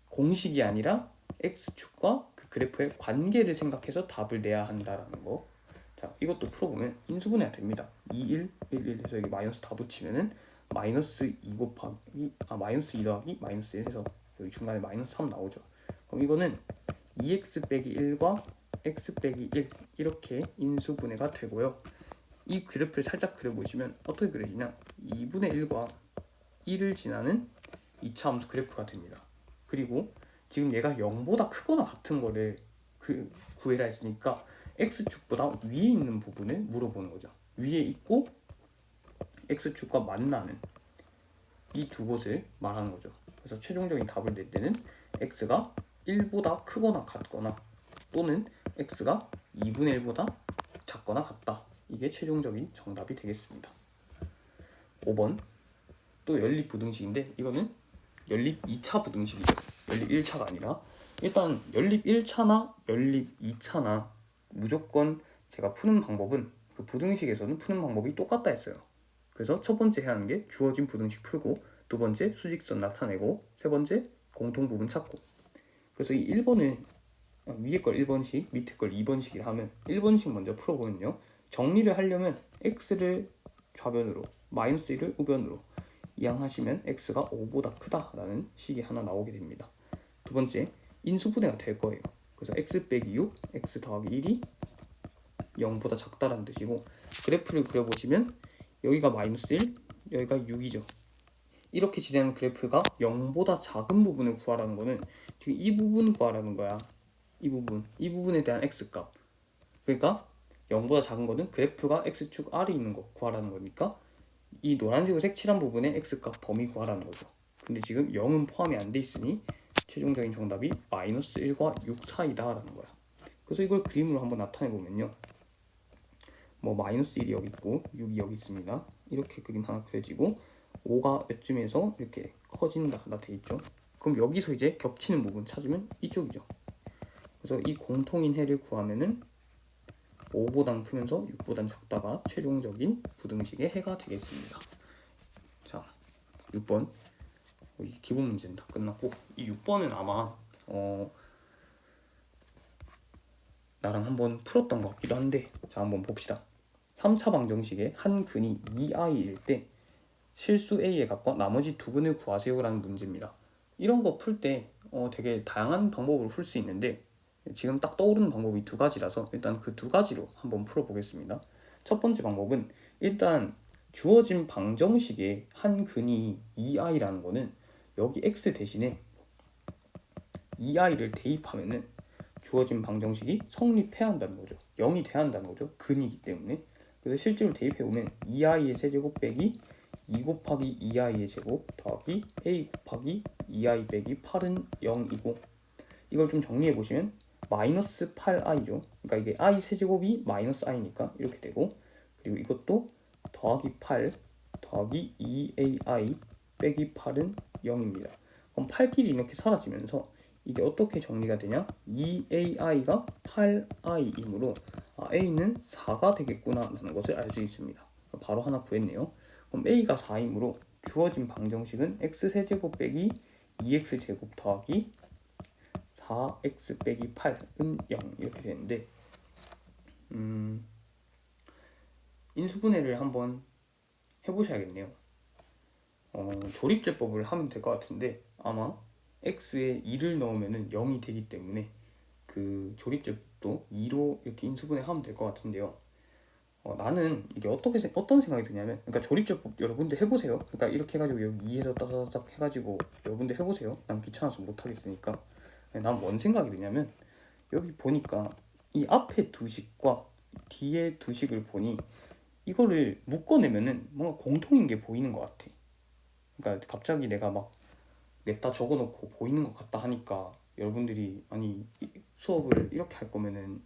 공식이 아니라 x축과 그 그래프의 관계를 생각해서 답을 내야 한다라는 거. 자, 이것도 풀어보면 인수분해가 됩니다. 2, 1, 1, 1 해서 여기 마이너스 다 붙이면은 마이너스 2 곱하기 마이너스 2 더하기 마이너스 1 해서 여기 중간에 마이너스 3 나오죠. 그럼 이거는 2x 빼기 1과 x 빼기 1 이렇게 인수분해가 되고요. 이 그래프를 살짝 그려보시면 어떻게 그려지냐, 2분의 1과 1을 지나는 2차 함수 그래프가 됩니다. 그리고 지금 얘가 0보다 크거나 같은 거를 구해라 했으니까 x축보다 위에 있는 부분을 물어보는 거죠. 위에 있고 x축과 만나는 이 두 곳을 말하는 거죠. 그래서 최종적인 답을 낼 때는 x가 1보다 크거나 같거나 또는 x가 2분의 1보다 작거나 같다. 이게 최종적인 정답이 되겠습니다. 5번 또 연립 부등식인데 이거는 연립 2차 부등식이죠. 연립 1차가 아니라. 일단 연립 1차나 연립 2차나 무조건 제가 푸는 방법은 그 부등식에서는 푸는 방법이 똑같다 했어요. 그래서 첫 번째 해야 하는 게 주어진 부등식 풀고, 두 번째 수직선 나타내고, 세 번째 공통 부분 찾고. 그래서 이 1번은 위에 걸 1번식, 밑에 걸 2번식이라 하면 1번식 먼저 풀어보면요, 정리를 하려면 x를 좌변으로, 마이너스 1을 우변으로 이항하시면 x가 5보다 크다라는 식이 하나 나오게 됩니다. 두 번째, 인수분해가 될 거예요. 그래서 x 빼기 6, x 더하기 1이 0보다 작다라는 뜻이고, 그래프를 그려보시면 여기가 마이너스 1, 여기가 6이죠. 이렇게 진행하는 그래프가 0보다 작은 부분을 구하라는 거는 지금 이 부분 구하라는 거야. 이 부분에 대한 x값. 그러니까 0보다 작은 거는 그래프가 x축 아래에 있는 거 구하라는 거니까 이 노란색으로 색칠한 부분의 x값 범위 구하라는 거죠. 근데 지금 0은 포함이 안 돼 있으니 최종적인 정답이 마이너스 1과 6 사이다라는 거야. 그래서 이걸 그림으로 한번 나타내 보면요, 뭐 마이너스 1이 여기 있고 6이 여기 있습니다. 이렇게 그림 하나 그려지고 5가 이쯤에서 이렇게 커진다 나 돼 있죠. 그럼 여기서 이제 겹치는 부분 찾으면 이쪽이죠. 그래서 이 공통인 해를 구하면은 5보단 크면서 6보단 작다가 최종적인 부등식의 해가 되겠습니다. 자, 6번 기본 문제는 다 끝났고, 이 6번은 아마 나랑 한번 풀었던 것 같기도 한데, 자 한번 봅시다. 3차 방정식의 한 근이 2i일 때 실수 a의 값과 나머지 두 근을 구하세요라는 문제입니다. 이런 거 풀 때 되게 다양한 방법으로 풀 수 있는데 지금 딱 떠오르는 방법이 두 가지라서 일단 그 두 가지로 한번 풀어보겠습니다. 첫 번째 방법은 일단 주어진 방정식의 한 근이 2i라는 거는 여기 x 대신에 2i를 대입하면은 주어진 방정식이 성립해야 한다는 거죠. 0이 돼야 한다는 거죠. 근이기 때문에. 그래서 실제로 대입해보면 2i의 세제곱 빼기 2 곱하기 2i의 제곱 더하기 a 곱하기 2i 빼기 8은 0이고, 이걸 좀 정리해보시면 마이너스 8i죠. 그러니까 이게 i 세제곱이 마이너스 i니까 이렇게 되고, 그리고 이것도 더하기 8 더하기 2ai 빼기 8은 0입니다. 그럼 8끼리 이렇게 사라지면서 이게 어떻게 정리가 되냐? 2ai가 8i이므로 a는 4가 되겠구나 라는 것을 알 수 있습니다. 바로 하나 구했네요. 그럼 a가 4이므로 주어진 방정식은 x세제곱 빼기 2x제곱 더하기 4x 빼기 8은 0 이렇게 되는데, 인수분해를 한번 해보셔야겠네요. 조립제법을 하면 될 것 같은데 아마 x에 2를 넣으면 0이 되기 때문에 그 조립제법도 2로 이렇게 인수분해 하면 될 것 같은데요. 나는 이게 어떤 생각이 드냐면, 그러니까 조립제법 여러분들 해보세요. 그러니까 이렇게 해가지고 여기 2에서 따다닥 해가지고 여러분들 해보세요. 난 귀찮아서 못하겠으니까. 난 뭔 생각이 드냐면, 여기 보니까 이 앞에 두 식과 뒤에 두 식을 보니 이거를 묶어내면은 뭔가 공통인 게 보이는 것 같아. 그러니까 갑자기 내가 막 냅다 적어놓고 보이는 것 같다 하니까 여러분들이 아니 수업을 이렇게 할 거면은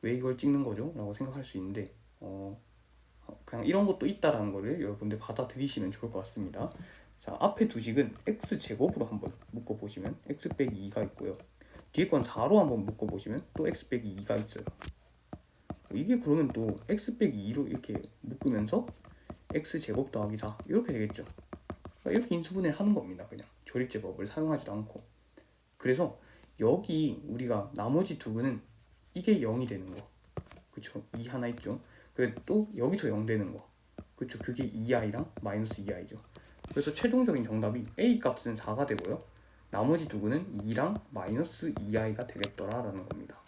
왜 이걸 찍는 거죠? 라고 생각할 수 있는데 그냥 이런 것도 있다라는 거를 여러분들 받아들이시면 좋을 것 같습니다. 자, 앞에 두 식은 x제곱으로 한번 묶어보시면 x 빼기 2가 있고요. 뒤에 건 4로 한번 묶어보시면 또 x 빼기 2가 있어요. 이게 그러면 또 x 빼기 2로 이렇게 묶으면서 x제곱 더하기 4 이렇게 되겠죠. 그러니까 이렇게 인수분해를 하는 겁니다. 그냥 조립제법을 사용하지도 않고. 그래서 여기 우리가 나머지 두 근은 이게 0이 되는 거, 그쵸? 2 하나 있죠. 그리고 또 여기서 0 되는 거, 그쵸? 그게 2i랑 마이너스 2i죠. 그래서 최종적인 정답이 a 값은 4가 되고요, 나머지 두 근은 2랑 마이너스 2i가 되겠더라 라는 겁니다.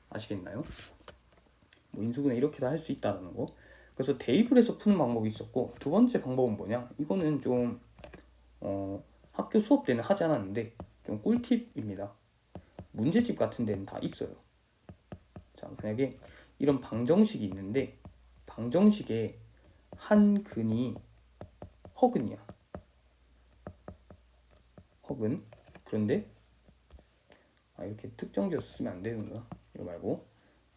아시겠나요? 뭐 인수분해 이렇게도 할 수 있다는 거. 그래서 대입을 해서 푸는 방법이 있었고, 두 번째 방법은 뭐냐? 이거는 좀 학교 수업 때는 하지 않았는데 좀 꿀팁입니다. 문제집 같은 데는 다 있어요. 자, 만약에 이런 방정식이 있는데 방정식에 한 근이 허근이야. 허근. 그런데 이렇게 특정지어서 쓰면 안 되는구나. 이거 말고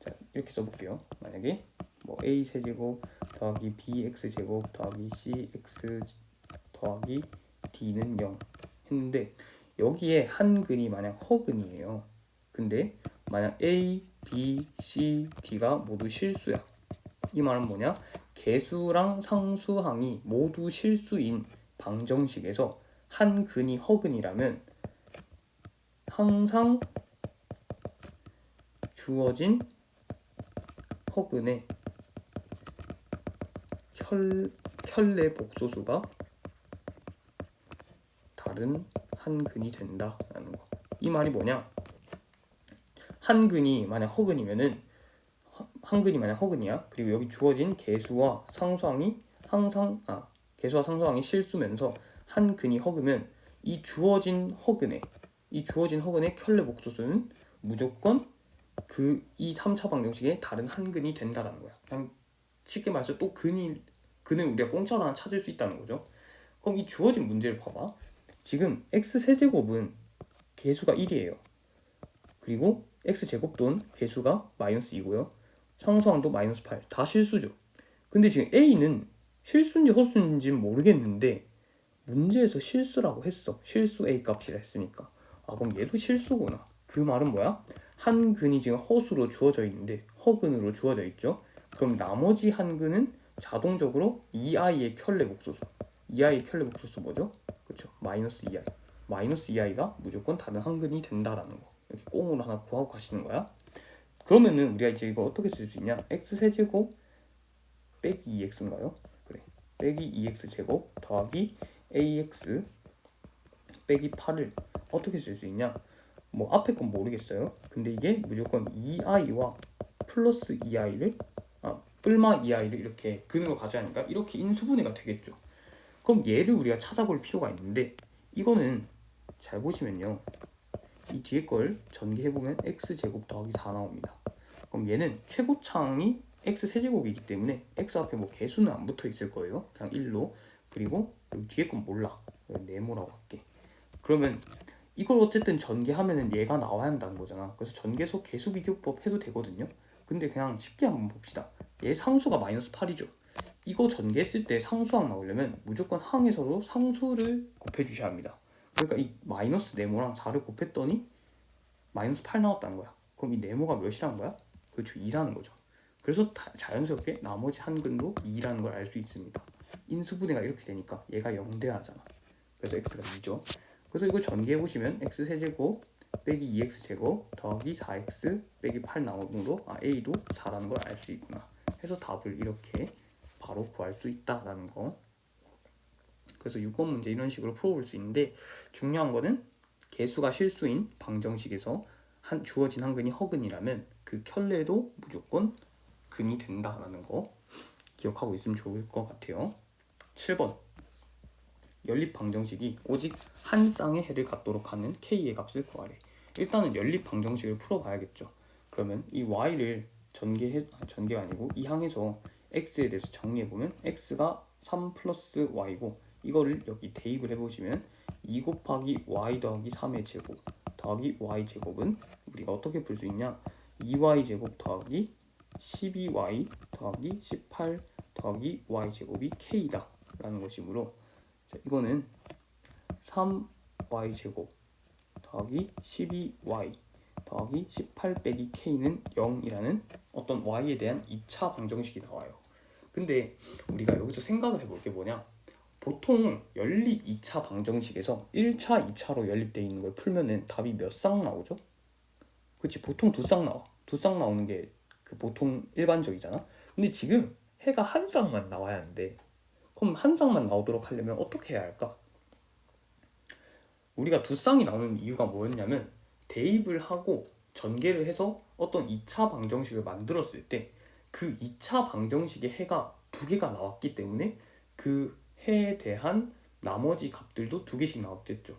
자, 이렇게 써볼게요. 만약에 뭐 a 세제곱 더하기 bx 제곱 더하기 cx 더하기 d는 0 했는데, 여기에 한 근이 만약 허근이에요. 근데 만약 a, b, c, d가 모두 실수야. 이 말은 뭐냐? 개수랑 상수항이 모두 실수인 방정식에서 한 근이 허근이라면 항상 주어진 허근의 켤레 복소수가 다른 한 근이 된다라는 거. 이 말이 뭐냐? 한 근이 만약 허근이면은 한 근이 만약 허근이야. 그리고 여기 주어진 개수와 상수항이 개수와 상수항이 실수면서 한 근이 허그면 이 주어진 허근의 켤레 복소수는 무조건 이 3차 방정식의 다른 한 근이 된다라는 거야. 그냥 쉽게 말해서 또 근을 우리가 공짜로 하나 찾을 수 있다는 거죠. 그럼 이 주어진 문제를 봐봐. 지금 x세제곱은 개수가 1이에요. 그리고 x제곱돈 개수가 마이너스 2고요. 상수항도 마이너스 8. 다 실수죠. 근데 지금 a는 실수인지 허수인지는 모르겠는데 문제에서 실수라고 했어. 실수 a 값이라 했으니까. 그럼 얘도 실수구나. 그 말은 뭐야? 한 근이 지금 허수로 주어져 있는데 허근으로 주어져 있죠. 그럼 나머지 한 근은 자동적으로 2i의 켤레 복소수. 2i의 켤레 복소수 뭐죠? 그렇죠. 마이너스 2i. 마이너스 2i가 무조건 다른 한 근이 된다라는 거. 이렇게 꽁으로 하나 구하고 가시는 거야. 그러면은 우리가 이제 이거 어떻게 쓸 수 있냐? x세제곱 빼기 2x인가요? 그래. 빼기 2x 제곱 더하기 ax 빼기 8을 어떻게 쓸 수 있냐? 뭐 앞에 건 모르겠어요. 근데 이게 무조건 2i와 플러스 2i를 뿔마 2i를 이렇게 근으로 가져가니까 이렇게 인수분해가 되겠죠. 그럼 얘를 우리가 찾아볼 필요가 있는데, 이거는 잘 보시면요, 이 뒤에 걸 전개해보면 x제곱 더하기 4 나옵니다. 그럼 얘는 최고차항이 x세제곱이기 때문에 x 앞에 뭐 개수는 안 붙어 있을 거예요. 그냥 1로. 그리고 여기 뒤에 건 몰라. 네모라고 할게. 그러면 이걸 어쨌든 전개하면은 얘가 나와야 한다는 거잖아. 그래서 전개속 개수 비교법 해도 되거든요. 근데 그냥 쉽게 한번 봅시다. 얘 상수가 마이너스 8이죠. 이거 전개했을 때 상수항 나오려면 무조건 항에서도 상수를 곱해주셔야 합니다. 그러니까 이 마이너스 네모랑 4를 곱했더니 마이너스 8 나왔다는 거야. 그럼 이 네모가 몇이라는 거야? 그렇죠, 2라는 거죠. 그래서 자연스럽게 나머지 한 근도 2라는 걸 알 수 있습니다. 인수분해가 이렇게 되니까 얘가 0대하잖아. 그래서 x가 2죠. 그래서 이걸 전개해보시면 x세제곱 빼기 2x제곱 더하기 4x 빼기 8 나오므로 a도 4라는 걸 알 수 있구나. 해서 답을 이렇게 바로 구할 수 있다라는 거. 그래서 6번 문제 이런 식으로 풀어볼 수 있는데, 중요한 거는 개수가 실수인 방정식에서 주어진 한 근이 허근이라면 그 켤레도 무조건 근이 된다라는 거 기억하고 있으면 좋을 것 같아요. 7번 연립 방정식이 오직 한 쌍의 해를 갖도록 하는 k의 값을 구하래. 일단은 연립 방정식을 풀어봐야겠죠. 그러면 이 y를 전개가 아니고 이 항에서 x에 대해서 정리해보면 x가 3 플러스 y고, 이거를 여기 대입을 해보시면 2 곱하기 y 더하기 3의 제곱 더하기 y 제곱은 우리가 어떻게 풀 수 있냐? 2y 제곱 더하기 12y 더하기 18 더하기 y 제곱이 k다 라는 것이므로, 자, 이거는 3y 제곱 더하기 12y 더하기 18 빼기 k는 0이라는 어떤 y에 대한 2차 방정식이 나와요. 근데 우리가 여기서 생각을 해볼 게 뭐냐? 보통 연립 2차 방정식에서 1차, 2차로 연립되어 있는 걸 풀면은 답이 몇 쌍 나오죠? 그치, 보통 2쌍 나와. 2쌍 나오는 게 그 보통 일반적이잖아. 근데 지금 해가 한 쌍만 나와야 하는데, 그럼 한 쌍만 나오도록 하려면 어떻게 해야 할까? 우리가 2쌍이 나오는 이유가 뭐였냐면, 대입을 하고 전개를 해서 어떤 2차 방정식을 만들었을 때 그 2차 방정식의 해가 두 개가 나왔기 때문에 그 해에 대한 나머지 값들도 두 개씩 나왔겠죠.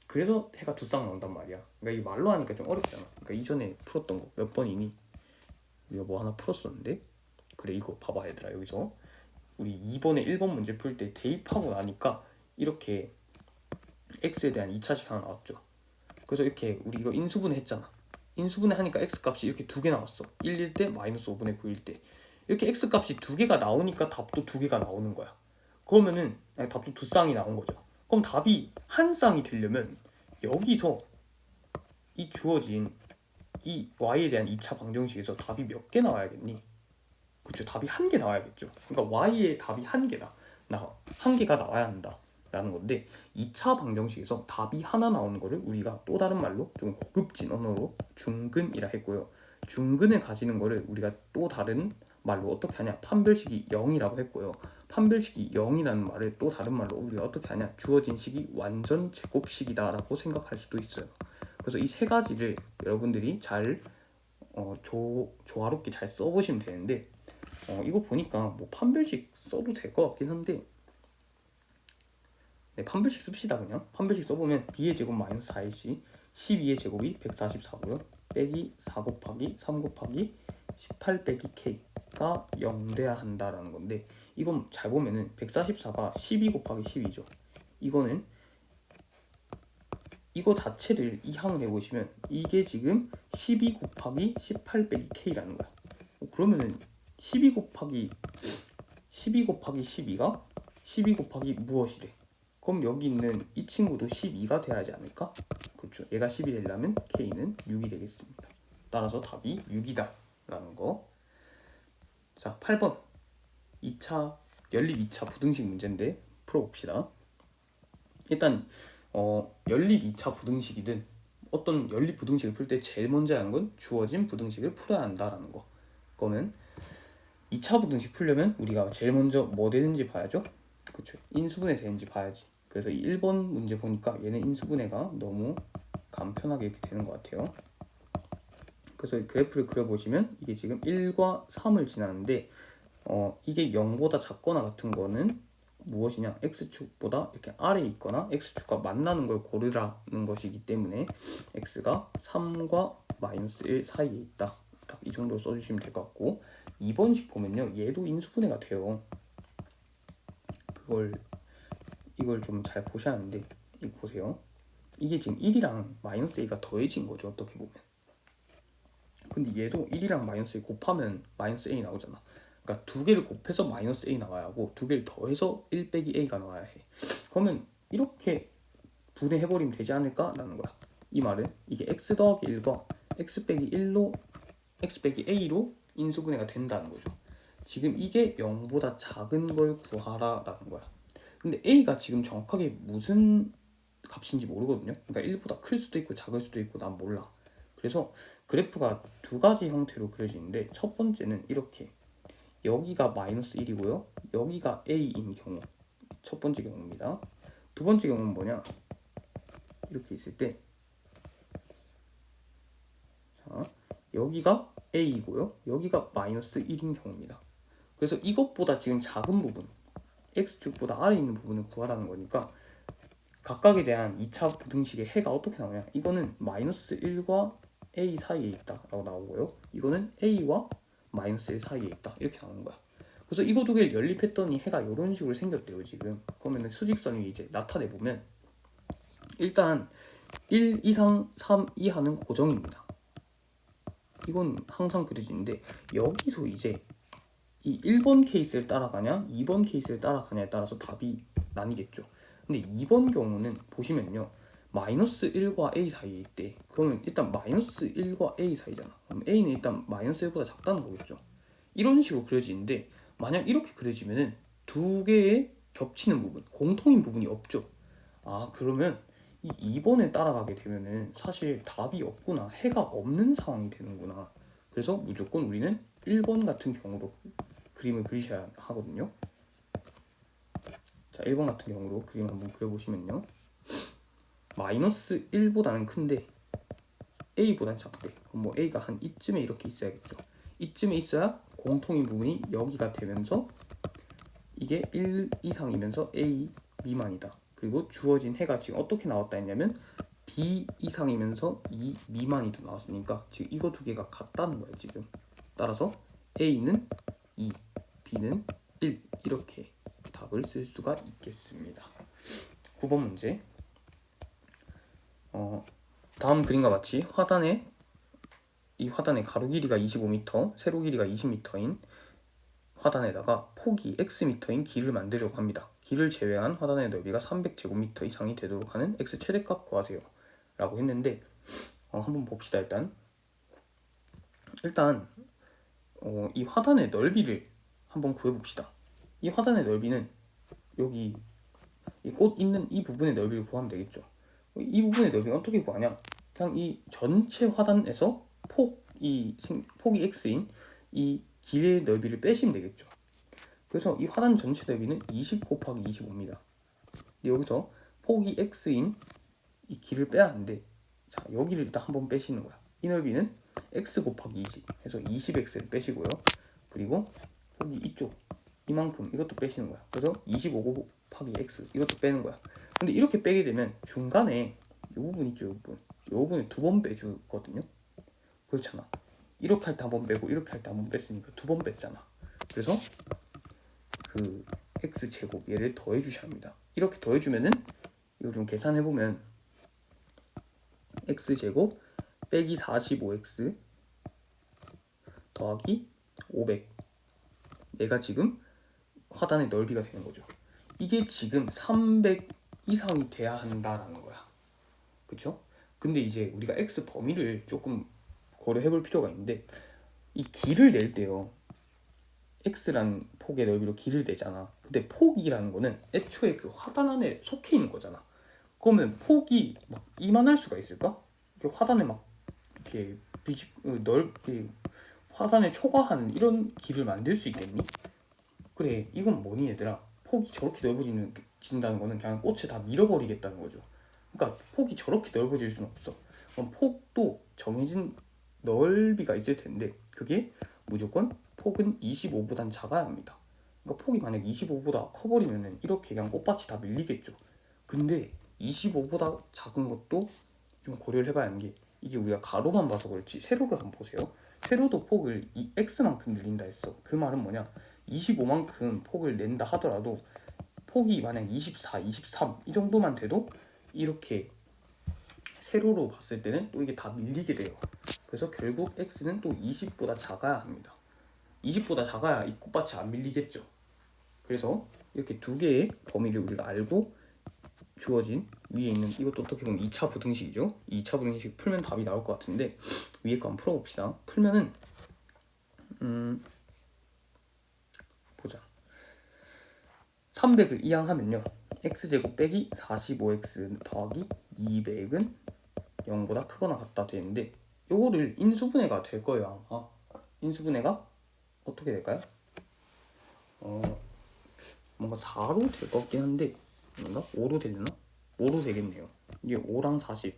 그래서 해가 두 쌍 나온단 말이야. 그러니까 이 말로 하니까 좀 어렵잖아. 그러니까 이전에 풀었던 거 몇 번이니? 이거 뭐 하나 풀었었는데? 그래, 이거 봐봐 얘들아. 여기서 우리 2번에 1번 문제 풀 때 대입하고 나니까 이렇게 x에 대한 2차식 하나 나왔죠. 그래서 이렇게 우리 이거 인수분해 했잖아. 인수분해 하니까 x 값이 이렇게 두 개 나왔어. 1일 때 마이너스 5분의 9일 때. 이렇게 x 값이 두 개가 나오니까 답도 두 개가 나오는 거야. 그러면은 답도 두 쌍이 나온 거죠. 그럼 답이 한 쌍이 되려면 여기서 이 주어진 이 y에 대한 2차 방정식에서 답이 몇 개 나와야겠니? 그렇죠. 답이 한 개 나와야겠죠. 그러니까 y의 답이 한 개다. 한 개가 나와야 한다. 라는 건데 2차 방정식에서 답이 하나 나오는 거를 우리가 또 다른 말로 좀 고급진 언어로 중근이라 했고요. 중근을 가지는 거를 우리가 또 다른 말로 어떻게 하냐? 판별식이 0이라고 했고요. 판별식이 0이라는 말을 또 다른 말로 우리가 어떻게 하냐? 주어진 식이 완전 제곱식이다 라고 생각할 수도 있어요. 그래서 이 세 가지를 여러분들이 잘 조화롭게 잘 써보시면 되는데 이거 보니까 뭐 판별식 써도 될 것 같긴 한데 네, 판별식 씁시다. 그냥 판별식 써보면 b의 제곱 마이너스 4ac 12의 제곱이 144고요 빼기 4 곱하기 3 곱하기 18 빼기 k가 0 돼야 한다라는 건데, 이건 잘 보면은 144가 12 곱하기 12죠. 이거는 이거 자체를 이항을 해보시면 이게 지금 12 곱하기 18 빼기 k라는 거야. 그러면은 12 곱하기 12가 12 곱하기 무엇이래? 그럼 여기 있는 이 친구도 12가 돼야지 않을까? 그렇죠. 얘가 10이 되려면 k는 6이 되겠습니다. 따라서 답이 6이다 라는 거. 자, 8번 2차 연립 2차 부등식 문제인데 풀어봅시다. 일단 연립 2차 부등식이든 어떤 연립 부등식을 풀 때 제일 먼저 하는 건 주어진 부등식을 풀어야 한다라는 거. 그거는 2차 부등식 풀려면 우리가 제일 먼저 뭐 되는지 봐야죠. 그렇죠. 인수분해 되는지 봐야지. 그래서 이 1번 문제 보니까 얘는 인수분해가 너무 간편하게 이렇게 되는 것 같아요. 그래서 이 그래프를 그려보시면 이게 지금 1과 3을 지나는데 이게 0보다 작거나 같은 거는 무엇이냐? x축보다 이렇게 아래에 있거나 x축과 만나는 걸 고르라는 것이기 때문에 x가 3과 마이너스 1 사이에 있다. 딱 이 정도 써주시면 될 것 같고, 2번식 보면요 얘도 인수분해가 돼요. 이걸 좀 잘 보셔야 하는데, 이거 보세요. 이게 지금 1이랑 마이너스 a가 더해진 거죠, 어떻게 보면. 근데 얘도 1이랑 마이너스 a 곱하면 마이너스 a 나오잖아. 그러니까 두 개를 곱해서 마이너스 a 나와야 하고 두 개를 더해서 1 빼기 a가 나와야 해. 그러면 이렇게 분해해버리면 되지 않을까라는 거야. 이 말은 이게 x 더하기 1과 x 빼기 1로 x 빼기 a로 인수분해가 된다는 거죠. 지금 이게 0보다 작은 걸 구하라라는 거야. 근데 a가 지금 정확하게 무슨 값인지 모르거든요. 그러니까 1보다 클 수도 있고 작을 수도 있고 난 몰라. 그래서 그래프가 두 가지 형태로 그려지는데, 첫 번째는 이렇게 여기가 마이너스 1이고요 여기가 a인 경우, 첫 번째 경우입니다. 두 번째 경우는 뭐냐, 이렇게 있을 때 자, 여기가 a이고요 여기가 마이너스 1인 경우입니다. 그래서 이것보다 지금 작은 부분, x축보다 아래에 있는 부분을 구하라는 거니까 각각에 대한 2차 부등식의 해가 어떻게 나오냐, 이거는 마이너스 1과 a 사이에 있다 라고 나오고요, 이거는 a와 마이너스 1 사이에 있다 이렇게 나오는 거야. 그래서 이거 두 개를 연립했더니 해가 이런 식으로 생겼대요 지금. 그러면 수직선이 이제 나타내보면 일단 1 이상 3 이하는 고정입니다. 이건 항상 그려지는데, 여기서 이제 이 1번 케이스를 따라가냐 2번 케이스를 따라가냐에 따라서 답이 나뉘겠죠. 근데 2번 경우는 보시면요 마이너스 1과 a 사이에 있대. 그러면 일단 마이너스 1과 a 사이잖아. 그럼 a는 일단 마이너스 1보다 작다는 거겠죠. 이런 식으로 그려지는데, 만약 이렇게 그려지면은 두 개의 겹치는 부분, 공통인 부분이 없죠. 아, 그러면 이 2번을 따라가게 되면은 사실 답이 없구나, 해가 없는 상황이 되는구나. 그래서 무조건 우리는 1번 같은 경우로 그림을 그리셔야 하거든요. 자, 1번 같은 경우로 그림 한번 그려보시면요 마이너스 1보다는 큰데 a보다는 작대. 그럼 뭐 a가 한 이쯤에 이렇게 있어야겠죠. 이쯤에 있어야 공통인 부분이 여기가 되면서 이게 1 이상이면서 A 미만이다. 그리고 주어진 해가 지금 어떻게 나왔다 했냐면 B 이상이면서 2 미만이다 나왔으니까 지금 이거 두 개가 같다는 거예요 지금. 따라서 A는 2, B는 1 이렇게 답을 쓸 수가 있겠습니다. 9번 문제. 다음 그림과 같이 이 화단의 가로 길이가 25m, 세로 길이가 20m인 화단에다가 폭이 xm인 길을 만들려고 합니다. 길을 제외한 화단의 넓이가 300제곱미터 이상이 되도록 하는 x 최대값 구하세요 라고 했는데 한번 봅시다. 일단 이 화단의 넓이를 한번 구해봅시다. 이 화단의 넓이는 여기 이 꽃 있는 이 부분의 넓이를 구하면 되겠죠. 이 부분의 넓이가 어떻게 구하냐? 그냥 이 전체 화단에서 폭이 x인 이 길의 넓이를 빼시면 되겠죠. 그래서 이 화단 전체 넓이는 20 곱하기 25입니다. 여기서 폭이 x인 이 길을 빼야 하는데, 자 여기를 일단 한번 빼시는 거야. 이 넓이는 x 곱하기 20 해서 20x를 빼시고요. 그리고 폭이 이쪽 이만큼 이것도 빼시는 거야. 그래서 25 곱하기 x 이것도 빼는 거야. 근데 이렇게 빼게 되면 중간에 이 부분 있죠, 이 부분에 두 번 빼주거든요. 그렇잖아. 이렇게 할 때 한 번 빼고 이렇게 할 때 한 번 뺐으니까 두 번 뺐잖아. 그래서 그 x 제곱 얘를 더해 주셔야 합니다. 이렇게 더해 주면은 이거 좀 계산해 보면 x 제곱 빼기 45x 더하기 500 얘가 지금 화단의 넓이가 되는 거죠. 이게 지금 300 이상이 돼야 한다라는 거야. 그쵸? 근데 이제 우리가 x 범위를 조금 고려해 볼 필요가 있는데, 이 길을 낼 때요, x라는 폭의 넓이로 길을 내잖아. 근데 폭이라는 거는 애초에 그 화단 안에 속해 있는 거잖아. 그러면 폭이 막 이만할 수가 있을까? 이렇게 화단에 막 이렇게 넓게 화단을 초과하는 이런 길을 만들 수 있겠니? 그래, 이건 뭐니 얘들아? 폭이 저렇게 넓어진다는 거는 그냥 꽃을 다 밀어버리겠다는 거죠. 그러니까 폭이 저렇게 넓어질 수는 없어. 그럼 폭도 정해진 넓이가 있을 텐데 그게 무조건 폭은 25보단 작아야 합니다. 그러니까 폭이 만약 25보다 커버리면은 이렇게 그냥 꽃밭이 다 밀리겠죠. 근데 25보다 작은 것도 좀 고려를 해봐야 하는 게, 이게 우리가 가로만 봐서 그렇지 세로를 한번 보세요. 세로도 폭을 이 x만큼 늘린다 했어. 그 말은 뭐냐? 25만큼 폭을 낸다 하더라도 폭이 만약 24, 23 이 정도만 돼도 이렇게 세로로 봤을 때는 또 이게 다 밀리게 돼요. 그래서 결국 x는 또 20보다 작아야 합니다. 20보다 작아야 이 꽃밭이 안 밀리겠죠. 그래서 이렇게 두 개의 범위를 우리가 알고 주어진 위에 있는 이것도 어떻게 보면 2차 부등식이죠. 2차 부등식 풀면 답이 나올 것 같은데 위에 거 한번 풀어봅시다. 풀면은 보자. 300을 이항하면요, x제곱 빼기 45x 더하기 200은 0보다 크거나 같다 되는데, 요거를 인수분해가 될 거예요 아마. 인수분해가 어떻게 될까요? 뭔가 4로 될 것 같긴 한데 뭔가 5로 되려나? 5로 되겠네요. 이게 5랑 40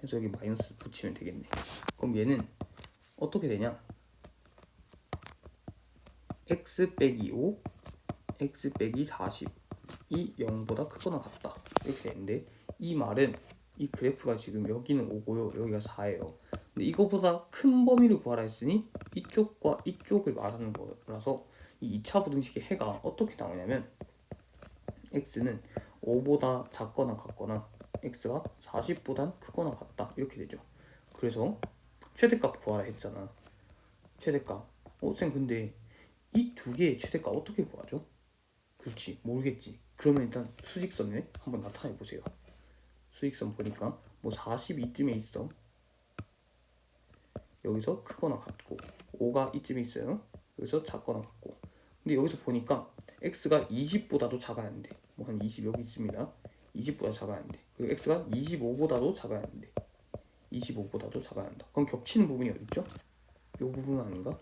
해서 여기 마이너스 붙이면 되겠네. 그럼 얘는 어떻게 되냐? x 빼기 5 x 빼기 40이 0보다 크거나 같다 이렇게 되는데, 이 말은 이 그래프가 지금 여기는 5고요 여기가 4예요. 근데 이거보다 큰 범위를 구하라 했으니 이쪽과 이쪽을 말하는 거라서 이 2차 부등식의 해가 어떻게 나오냐면 x는 5보다 작거나 같거나 x가 40보단 크거나 같다 이렇게 되죠. 그래서 최대값 구하라 했잖아. 최대값. 쌤 근데 이 두 개의 최대값 어떻게 구하죠? 그렇지, 모르겠지. 그러면 일단 수직선을 한번 나타내 보세요. 수직선 보니까 뭐 42쯤에 있어. 여기서 크거나 같고 5가 이쯤에 있어요. 여기서 작거나 같고. 근데 여기서 보니까 x가 20보다도 작아야 하는데 뭐 한 20 여기 있습니다. 20보다 작아야 하는데, 그리고 x가 25보다도 작아야 하는데 25보다도 작아야 한다. 그럼 겹치는 부분이 어디 있죠? 이 부분 아닌가?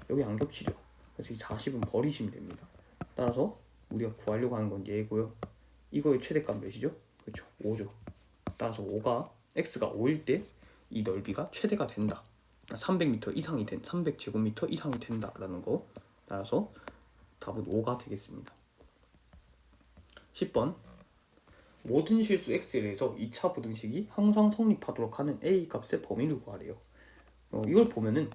여기 안 겹치죠. 그래서 이 40은 버리시면 됩니다. 따라서 우리가 구하려고 하는 건 얘고요. 이거의 최대값 몇이죠? 그렇죠, 5죠. 따라서 x가 5일 때 이 넓이가 최대가 된다. 300m 이상이 300제곱미터 이상이 된다라는 거. 따라서 답은 5가 되겠습니다. 10번 모든 실수 x에 대해서 2차 부등식이 항상 성립하도록 하는 a 값의 범위를 구하래요. 이걸 보면은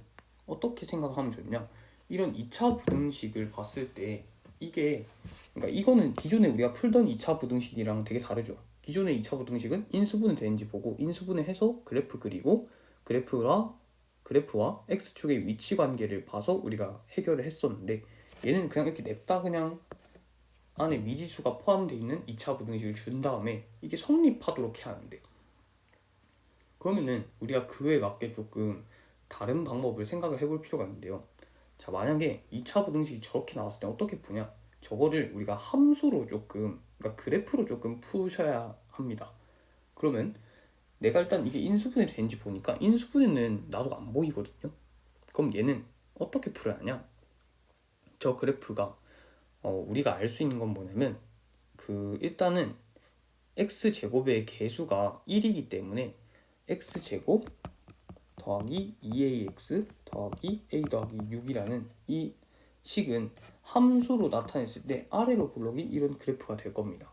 어떻게 생각하면 좋냐, 이런 2차 부등식을 봤을 때 이게, 그러니까 이거는 기존에 우리가 풀던 2차 부등식이랑 되게 다르죠. 기존의 2차 부등식은 인수분해 되는지 보고 인수분해해서 그래프 그리고 그래프와 x축의 위치 관계를 봐서 우리가 해결을 했었는데, 얘는 그냥 이렇게 냅다 그냥 안에 미지수가 포함되어 있는 2차 부등식을 준 다음에 이게 성립하도록 해야 하는데, 그러면은 우리가 그에 맞게 조금 다른 방법을 생각을 해볼 필요가 있는데요. 자, 만약에 2차 부등식이 저렇게 나왔을 때 어떻게 푸냐? 저거를 우리가 함수로 조금, 그러니까 그래프로 조금 푸셔야 합니다. 그러면 내가 일단 이게 인수분해 되는지 보니까 인수분해는 나도 안 보이거든요. 그럼 얘는 어떻게 풀어야 하냐? 저 그래프가 우리가 알 수 있는 건 뭐냐면, 일단은 x제곱의 개수가 1이기 때문에 x제곱 더하기 2ax 더하기 a 더하기 6이라는 이 식은 함수로 나타냈을 때 아래로 볼록이 이런 그래프가 될 겁니다.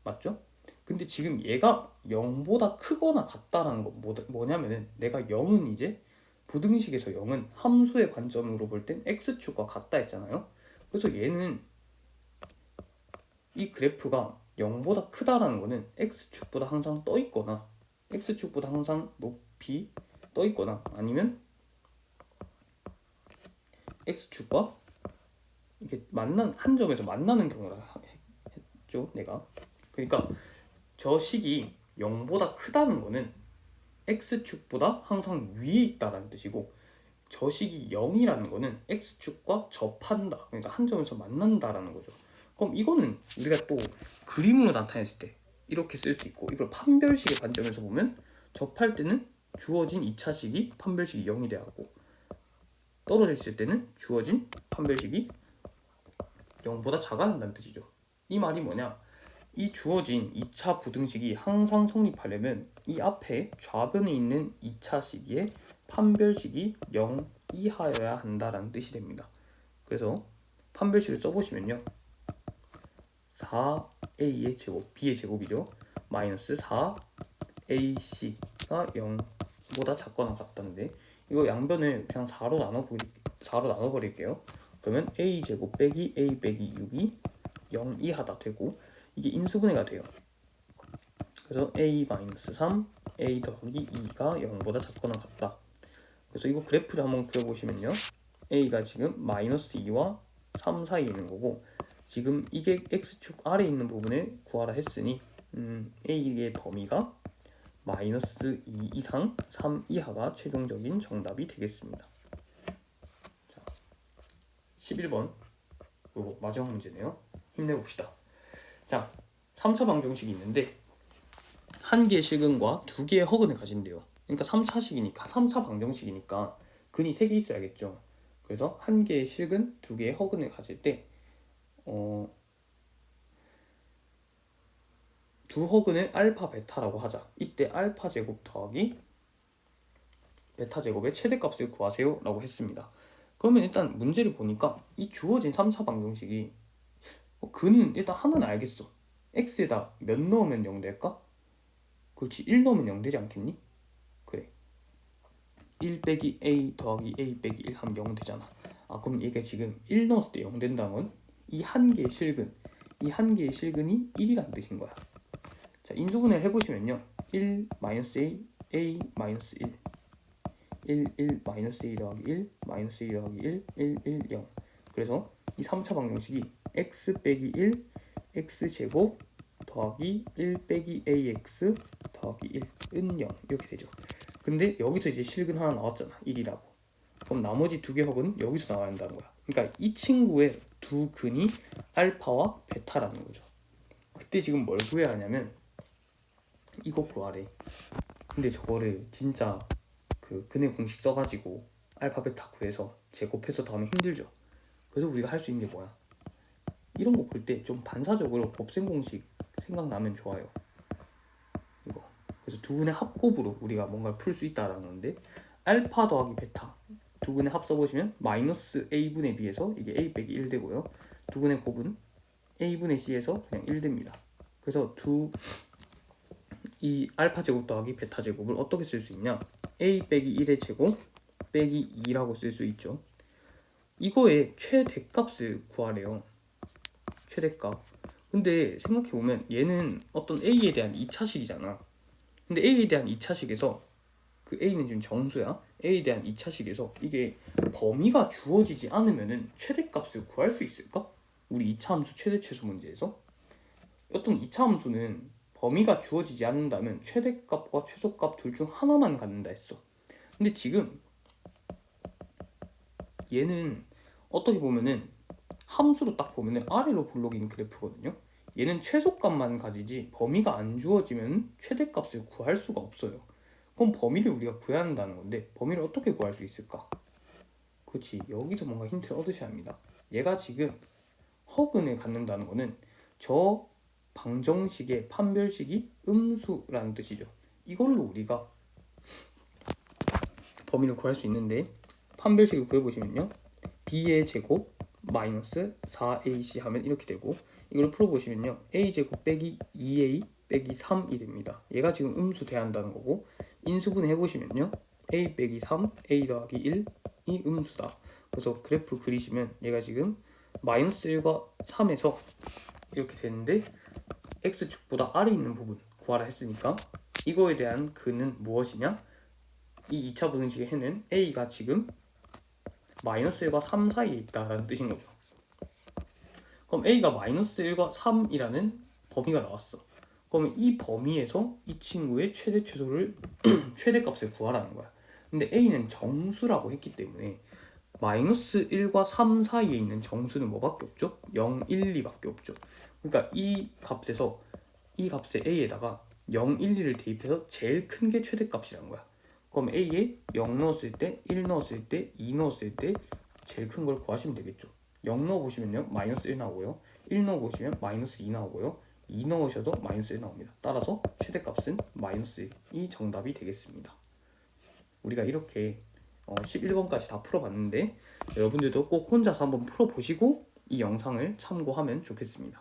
맞죠? 근데 지금 얘가 0보다 크거나 같다라는 건 뭐냐면은, 내가 0은 이제 부등식에서 0은 함수의 관점으로 볼 땐 x축과 같다 했잖아요. 그래서 얘는 이 그래프가 0보다 크다라는 거는 x축보다 항상 떠 있거나 x축보다 항상 높이 떠 있거나 아니면 x축과 이게 한 점에서 만나는 경우라 했죠, 내가. 그러니까 저 식이 0보다 크다는 거는 x축보다 항상 위에 있다라는 뜻이고, 저 식이 0이라는 거는 x축과 접한다, 그러니까 한 점에서 만난다라는 거죠. 그럼 이거는 우리가 또 그림으로 나타냈을 때 이렇게 쓸 수 있고, 이걸 판별식의 관점에서 보면 접할 때는 주어진 2차식이 판별식이 0이 돼야 하고, 떨어져 있을 때는 주어진 판별식이 0보다 작아야 한다는 뜻이죠. 이 말이 뭐냐, 이 주어진 2차 부등식이 항상 성립하려면 이 앞에 좌변에 있는 2차 시기의 판별식이 0 이하여야 한다라는 뜻이 됩니다. 그래서 판별식을 써보시면요, 4a의 제곱, b의 제곱이죠. 마이너스 4ac가 0보다 작거나 같다는데, 이거 양변을 그냥 4로 나눠버릴게요. 그러면 a 제곱 빼기 a 빼기 6이 0 이하다 되고, 이게 인수분해가 돼요. 그래서 a-3 a 더하기 2가 0보다 작거나 같다. 그래서 이거 그래프를 한번 그려보시면요, a가 지금 마이너스 2와 3 사이에 있는 거고, 지금 이게 x축 아래에 있는 부분을 구하라 했으니 a의 범위가 마이너스 2 이상 3 이하가 최종적인 정답이 되겠습니다. 자, 11번 그리고 마지막 문제네요. 힘내봅시다. 자, 3차 방정식이 있는데 한 개의 실근과 두 개의 허근을 가진대요. 그러니까 3차 방정식이니까 근이 3개 있어야겠죠. 그래서 한 개의 실근, 두 개의 허근을 가질 때 두 허근을 알파 베타라고 하자. 이때 알파 제곱 더하기 베타 제곱의 최대값을 구하세요 라고 했습니다. 그러면 일단 문제를 보니까 이 주어진 3차 방정식이 근은 일단 하나는 알겠어. x에다 몇 넣으면 0 될까? 그렇지, 1 넣으면 0 되지 않겠니? 그래, 1 빼기 a 더하기 a 빼기 1 하면 0 되잖아. 그럼 얘가 지금 1 넣었을 때 0 된다는 건 이 한 개의 실근, 이 한 개의 실근이 1이라는 뜻인 거야. 자, 인수분해를 해보시면요, 1 마이너스 a 마이너스 1 1 마이너스 a 더하기 1 마이너스 a 더하기 1 1 0. 그래서 이 3차 방정식이 x 빼기 1 x제곱 더하기 1 빼기 ax 더하기 1은 0 이렇게 되죠. 근데 여기서 이제 실근 하나 나왔잖아, 1이라고. 그럼 나머지 두 개 허근은 여기서 나와야 한다는 거야. 그러니까 이 친구의 두 근이 알파와 베타라는 거죠. 그때 지금 뭘 구해야 하냐면 이거 구하래. 근데 저거를 진짜 그 근의 공식 써가지고 알파 베타 구해서 제곱해서 더하면 힘들죠. 그래서 우리가 할 수 있는 게 뭐야, 이런 거 볼 때 좀 반사적으로 곱셈 공식 생각나면 좋아요. 이거. 그래서 두 근의 합곱으로 우리가 뭔가를 풀 수 있다라는 건데, 알파 더하기 베타 두 근의 합 써보시면 마이너스 a분에 비해서 이게 a 빼기 1 되고요. 두 근의 곱은 a분의 c에서 그냥 1됩니다. 그래서 이 알파 제곱 더하기 베타 제곱을 어떻게 쓸 수 있냐? a 빼기 1의 제곱 빼기 2라고 쓸 수 있죠. 이거의 최대값을 구하래요. 최대값. 근데 생각해보면 얘는 어떤 a에 대한 2차식이잖아. 근데 a에 대한 2차식에서 그 a는 지금 정수야. a에 대한 2차식에서 이게 범위가 주어지지 않으면은 최대값을 구할 수 있을까? 우리 2차 함수 최대 최소 문제에서 어떤 2차 함수는 범위가 주어지지 않는다면 최대값과 최소값 둘 중 하나만 갖는다 했어. 근데 지금 얘는 어떻게 보면은 함수로 딱 보면은 아래로 볼록인 그래프거든요. 얘는 최소값만 가지지 범위가 안 주어지면 최대값을 구할 수가 없어요. 그럼 범위를 우리가 구해야 한다는 건데 범위를 어떻게 구할 수 있을까? 그렇지, 여기서 뭔가 힌트를 얻으셔야 합니다. 얘가 지금 허근을 갖는다는 거는 저 방정식의 판별식이 음수라는 뜻이죠. 이걸로 우리가 범위를 구할 수 있는데 판별식을 구해보시면요, b의 제곱 마이너스 4ac 하면 이렇게 되고, 이걸 풀어보시면요 a제곱 빼기 2a 빼기 3이 됩니다. 얘가 지금 음수 돼야 한다는 거고, 인수분 해보시면요 a 빼기 3 a 더하기 1이 음수다. 그래서 그래프 그리시면 얘가 지금 마이너스 1과 3에서 이렇게 되는데 x축보다 아래 있는 부분 구하라 했으니까 이거에 대한 근은 무엇이냐? 이 2차 부등식의 해는 a가 지금 마이너스 1과 3 사이에 있다라는 뜻인 거죠. 그럼 a가 마이너스 1과 3이라는 범위가 나왔어. 그러면 이 범위에서 이 친구의 최대 최소를 최대값을 구하라는 거야. 근데 a는 정수라고 했기 때문에 마이너스 1과 3 사이에 있는 정수는 뭐밖에 없죠? 0, 1, 2밖에 없죠. 그러니까 이 값에서 이 값에 a에다가 0, 1, 2를 대입해서 제일 큰 게 최대값이라는 거야. 그럼 a에 0 넣었을 때, 1 넣었을 때, 2 넣었을 때 제일 큰 걸 구하시면 되겠죠. 0 넣어보시면요 마이너스 1 나오고요, 1 넣어보시면 마이너스 2 나오고요, 2 넣으셔도 마이너스 1 나옵니다. 따라서 최대값은 마이너스 1이 정답이 되겠습니다. 우리가 이렇게 11번까지 다 풀어봤는데 여러분들도 꼭 혼자서 한번 풀어보시고 이 영상을 참고하면 좋겠습니다.